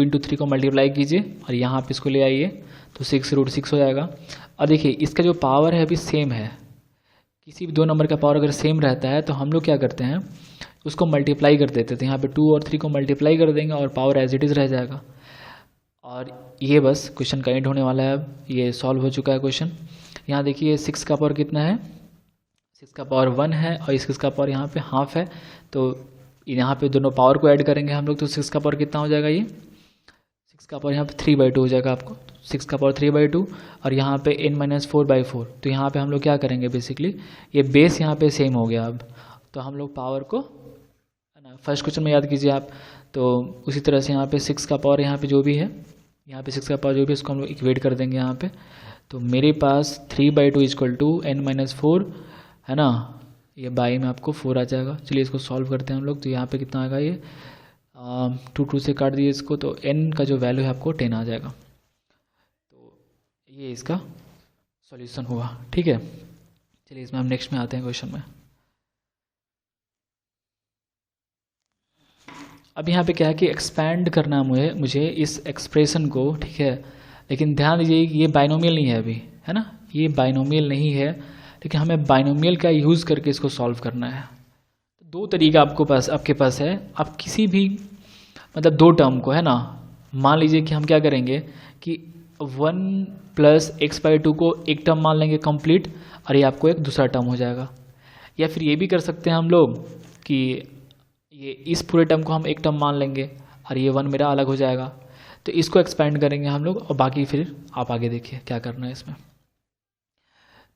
इंटू 3 को मल्टीप्लाई कीजिए और यहाँ पे इसको ले आइए, तो 6√6 हो जाएगा। और देखिए इसका जो पावर है अभी सेम है। किसी भी दो नंबर का पावर अगर सेम रहता है तो हम लोग क्या करते हैं, उसको मल्टीप्लाई कर देते थे। यहाँ पे 2 और 3 को मल्टीप्लाई कर देंगे और पावर एज इट इज़ रह जाएगा। और ये बस क्वेश्चन का एंड होने वाला है। अब ये सॉल्व हो चुका है क्वेश्चन। यहाँ देखिए 6 का पावर कितना है, 6 का पावर 1 है, और इस 6 का पावर यहाँ पे हाफ है। तो यहाँ पे दोनों पावर को ऐड करेंगे हम लोग, तो 6 का पावर कितना हो जाएगा, ये 6 का पावर यहाँ पे 3/2 हो जाएगा आपको। 6 का पावर 3/2 और यहाँ पे n-4/4। तो यहाँ पे हम लोग क्या करेंगे, बेसिकली ये बेस यहाँ पे सेम हो गया। अब तो हम लोग पावर को, है ना, फर्स्ट क्वेश्चन में याद कीजिए आप। तो उसी तरह से यहाँ पे 6 का पावर यहाँ पे जो भी है, यहाँ पे 6 का पावर जो भी है, इसको हम लोग इक्वेट कर देंगे यहाँ पे। तो मेरे पास 3/2 = n-4, है ना। ये बाई में आपको 4 आ जाएगा। चलिए इसको सॉल्व करते हैं हम लोग। तो यहाँ पे कितना आएगा, ये 2 से काट दिए इसको, तो n का जो वैल्यू है आपको 10 आ जाएगा। तो ये इसका सॉल्यूशन हुआ, ठीक है। चलिए इसमें हम नेक्स्ट में आते हैं क्वेश्चन में। अब यहाँ पे क्या है कि एक्सपैंड करना मुझे इस एक्सप्रेशन को, ठीक है। लेकिन ध्यान दीजिए ये बाइनोमियल नहीं है अभी, है ना, ये बाइनोमियल नहीं है, लेकिन हमें बाइनोमियल का यूज़ करके इसको सॉल्व करना है। दो तरीका आपके पास है। आप किसी भी मतलब दो टर्म को, है ना, मान लीजिए कि हम क्या करेंगे कि 1 + x/2 को एक टर्म मान लेंगे कंप्लीट, और ये आपको एक दूसरा टर्म हो जाएगा। या फिर ये भी कर सकते हैं हम लोग कि ये इस पूरे टर्म को हम एक टर्म मान लेंगे और ये 1 मेरा अलग हो जाएगा। तो इसको एक्सपेंड करेंगे हम लोग, और बाकी फिर आप आगे देखिए क्या करना है इसमें।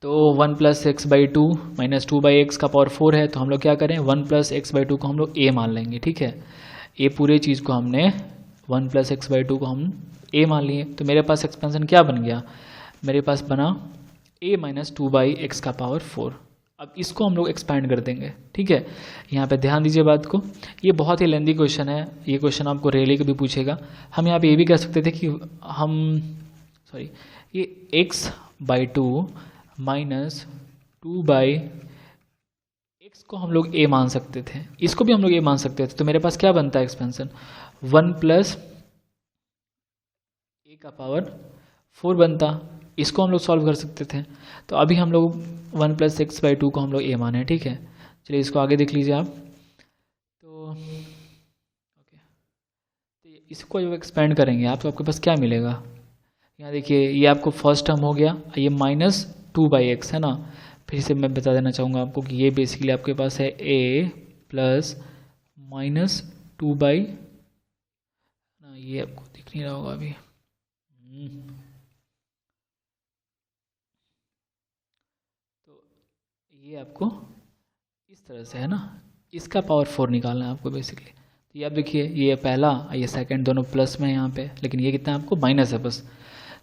तो 1 + x/2 - 2/x का पावर 4 है। तो हम लोग क्या करें, 1 + x/2 को हम लोग a मान लेंगे, ठीक है। ये पूरे चीज़ को हमने 1 + x/2 को हम a मान लिए। तो मेरे पास एक्सपेंशन क्या बन गया, मेरे पास बना a - 2/x का पावर 4। अब इसको हम लोग एक्सपैंड कर देंगे, ठीक है। यहाँ पे ध्यान दीजिए बात को, ये बहुत ही लेंदी क्वेश्चन है। ये क्वेश्चन आपको रेली कभी पूछेगा। हम यहाँ पे ये भी कह सकते थे कि ये x/2 - 2/x को हम लोग a मान सकते थे, इसको भी हम लोग a मान सकते थे। तो मेरे पास क्या बनता है एक्सपेंशन, 1 + a का पावर 4 बनता। इसको हम लोग सॉल्व कर सकते थे। तो अभी हम लोग 1 + x/2 को हम लोग a माने, ठीक है। चलिए इसको आगे देख लीजिए आप। तो ओके, तो इसको जब एक्सपेंड करेंगे आप, तो आपके पास क्या मिलेगा, यहाँ देखिए ये आपको फर्स्ट टर्म हो गया, ये -2/x है ना। फिर से मैं बता देना चाहूँगा आपको कि ये बेसिकली आपके पास है a + -2/, ये आपको दिख नहीं रहा होगा अभी। तो ये आपको इस तरह से है ना, इसका पावर 4 निकालना है आपको बेसिकली। तो ये आप देखिए, ये पहला ये सेकंड दोनों प्लस में यहाँ पे, लेकिन ये कितना है आपको माइनस है बस।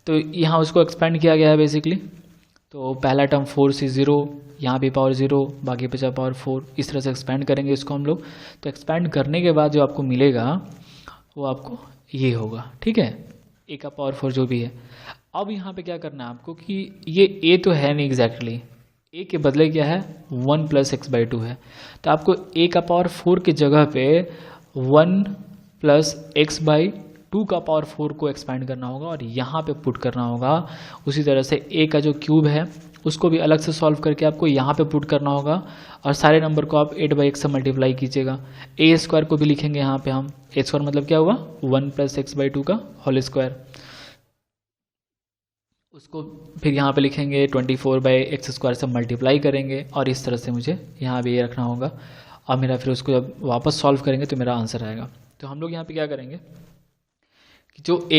तो यहाँ उसको एक्सपेंड किया गया है बेसिकली। तो पहला टर्म 4 से 0, यहाँ भी पावर 0, बाकी बचा पावर 4। इस तरह से एक्सपेंड करेंगे इसको हम लोग। तो एक्सपेंड करने के बाद जो आपको मिलेगा वो आपको ये होगा, ठीक है, a का पावर 4 जो भी है। अब यहाँ पे क्या करना है आपको कि ये a तो है नहीं एग्जैक्टली, a के बदले क्या है 1 + x/2 है। तो आपको a का पावर 4 की जगह पे 1 + x/2 का पावर 4 को एक्सपेंड करना होगा और यहाँ पे पुट करना होगा। उसी तरह से a का जो क्यूब है उसको भी अलग से सॉल्व करके आपको यहाँ पे पुट करना होगा और सारे नंबर को आप 8/x से मल्टीप्लाई कीजिएगा। ए स्क्वायर को भी लिखेंगे यहाँ पे हम, ए स्क्वायर मतलब क्या हुआ 1 + x/2 का होल स्क्वायर, उसको फिर यहाँ पे लिखेंगे 24/x² से मल्टीप्लाई करेंगे और इस तरह से मुझे यहाँ भी ये रखना होगा और मेरा फिर उसको जब वापस सॉल्व करेंगे तो मेरा आंसर आएगा। तो हम लोग यहाँ पे क्या करेंगे कि जो a⁴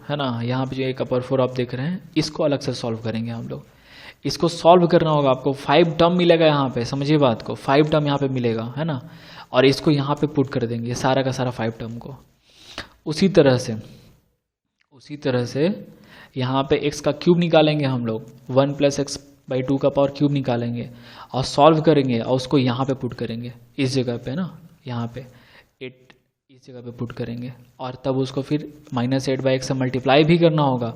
है ना, यहाँ पे जो a⁴ आप देख रहे हैं इसको अलग से सॉल्व करेंगे हम लोग। इसको सॉल्व करना होगा आपको, 5 टर्म मिलेगा यहाँ पे, समझिए बात को, 5 टर्म यहाँ पे मिलेगा है ना, और इसको यहाँ पे पुट कर देंगे सारा का सारा 5 टर्म को। उसी तरह से यहाँ पे x का क्यूब निकालेंगे हम लोग, 1 + x/2 का पावर क्यूब निकालेंगे और सॉल्व करेंगे और उसको यहाँ पे पुट करेंगे इस जगह पे ना, यहाँ पे 8 इस जगह पे पुट करेंगे और तब उसको फिर -8/x से मल्टीप्लाई भी करना होगा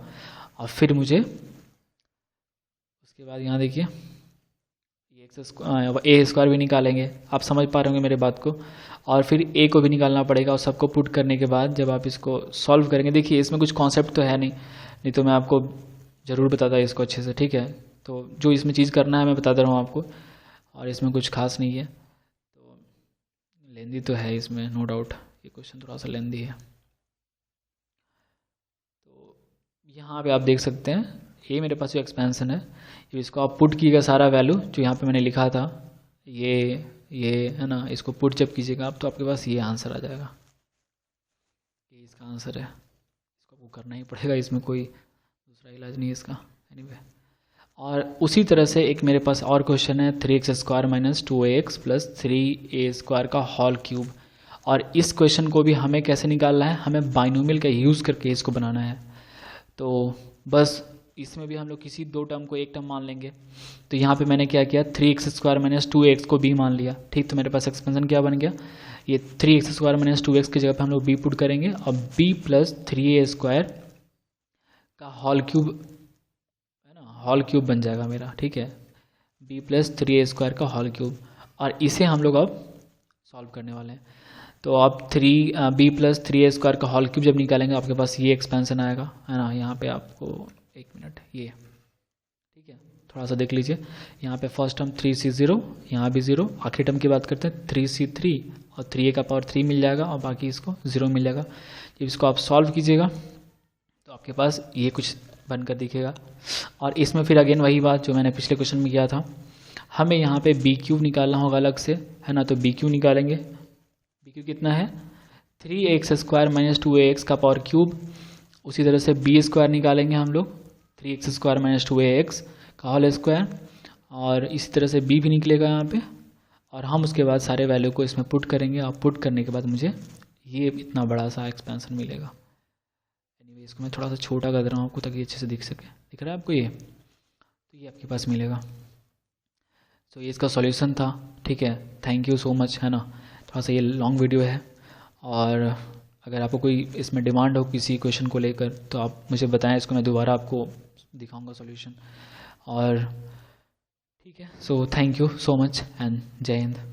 और फिर मुझे उसके बाद यहाँ देखिए a² भी निकालेंगे, आप समझ पा रहे होंगे मेरे बात को, और फिर a को भी निकालना पड़ेगा और सबको पुट करने के बाद जब आप इसको सॉल्व करेंगे, देखिए इसमें कुछ कॉन्सेप्ट तो है नहीं तो मैं आपको ज़रूर बताता इसको अच्छे से, ठीक है। तो जो इसमें चीज़ करना है मैं बता दे रहा हूँ आपको, और इसमें कुछ खास नहीं है, तो लेंदी तो है इसमें नो डाउट, ये क्वेश्चन थोड़ा सा लेंदी है। तो यहाँ पे आप देख सकते हैं ये मेरे पास जो एक्सपेंशन है, इसको आप पुट कीजिएगा सारा वैल्यू जो यहाँ पे मैंने लिखा था, ये है ना, इसको पुट जब कीजिएगा आप तो आपके पास ये आंसर आ जाएगा, ये इसका आंसर है। इसको आपको करना ही पड़ेगा, इसमें कोई दूसरा इलाज नहीं है इसका। एनीवे, और उसी तरह से एक मेरे पास और क्वेश्चन है 3x² - 2ax + 3a² का होल क्यूब, और इस क्वेश्चन को भी हमें कैसे निकालना है, हमें बाइनोमियल का यूज़ करके इसको बनाना है। तो बस इसमें भी हम लोग किसी 2 टर्म को एक टर्म मान लेंगे। तो यहाँ पे मैंने क्या किया, 3x² - 2x को b मान लिया, ठीक। तो मेरे पास एक्सपेंशन क्या बन गया, ये 3x² - 2x की जगह पे हम लोग b पुट करेंगे और b + 3a² का होल क्यूब है ना, होल क्यूब बन जाएगा मेरा, ठीक है, b + 3a² का होल क्यूब, और इसे हम लोग अब सॉल्व करने वाले हैं। तो आप b + 3a² का होल क्यूब जब निकालेंगे आपके पास ये एक्सपेंशन आएगा, है ना। यहाँ पे आपको एक मिनट, ये ठीक है, थोड़ा सा देख लीजिए, यहाँ पे फर्स्ट टर्म 3c0, यहाँ भी 0, आखिरी टर्म की बात करते हैं 3c3 और 3a⁴ मिल जाएगा और बाकी इसको 0 मिल जाएगा। जब इसको आप सॉल्व कीजिएगा तो आपके पास ये कुछ बनकर दिखेगा, और इसमें फिर अगेन वही बात जो मैंने पिछले क्वेश्चन में किया था, हमें यहाँ पे b³ निकालना होगा अलग से, है ना। तो b³ निकालेंगे, b³ कितना है 3x² - 2ax का पावर क्यूब। उसी तरह से b² निकालेंगे हम लोग 3x² - 2ax का होल स्क्वायर, और इसी तरह से b भी निकलेगा यहाँ पे, और हम उसके बाद सारे वैल्यू को इसमें पुट करेंगे और पुट करने के बाद मुझे ये इतना बड़ा सा एक्सपेंशन मिलेगा। एनीवे, इसको मैं थोड़ा सा छोटा कर दे रहा हूँ आपको ताकि अच्छे से दिख सके, दिख रहा है आपको ये, तो ये आपके पास मिलेगा। तो ये इसका सॉल्यूशन था, ठीक है। थैंक यू सो मच, है ना। थोड़ा सा ये लॉन्ग वीडियो है, और अगर आपको कोई इसमें डिमांड हो किसी क्वेश्चन को लेकर तो आप मुझे बताएं, इसको मैं दोबारा आपको दिखाऊंगा सॉल्यूशन। और ठीक है, so thank you so much and जय हिंद।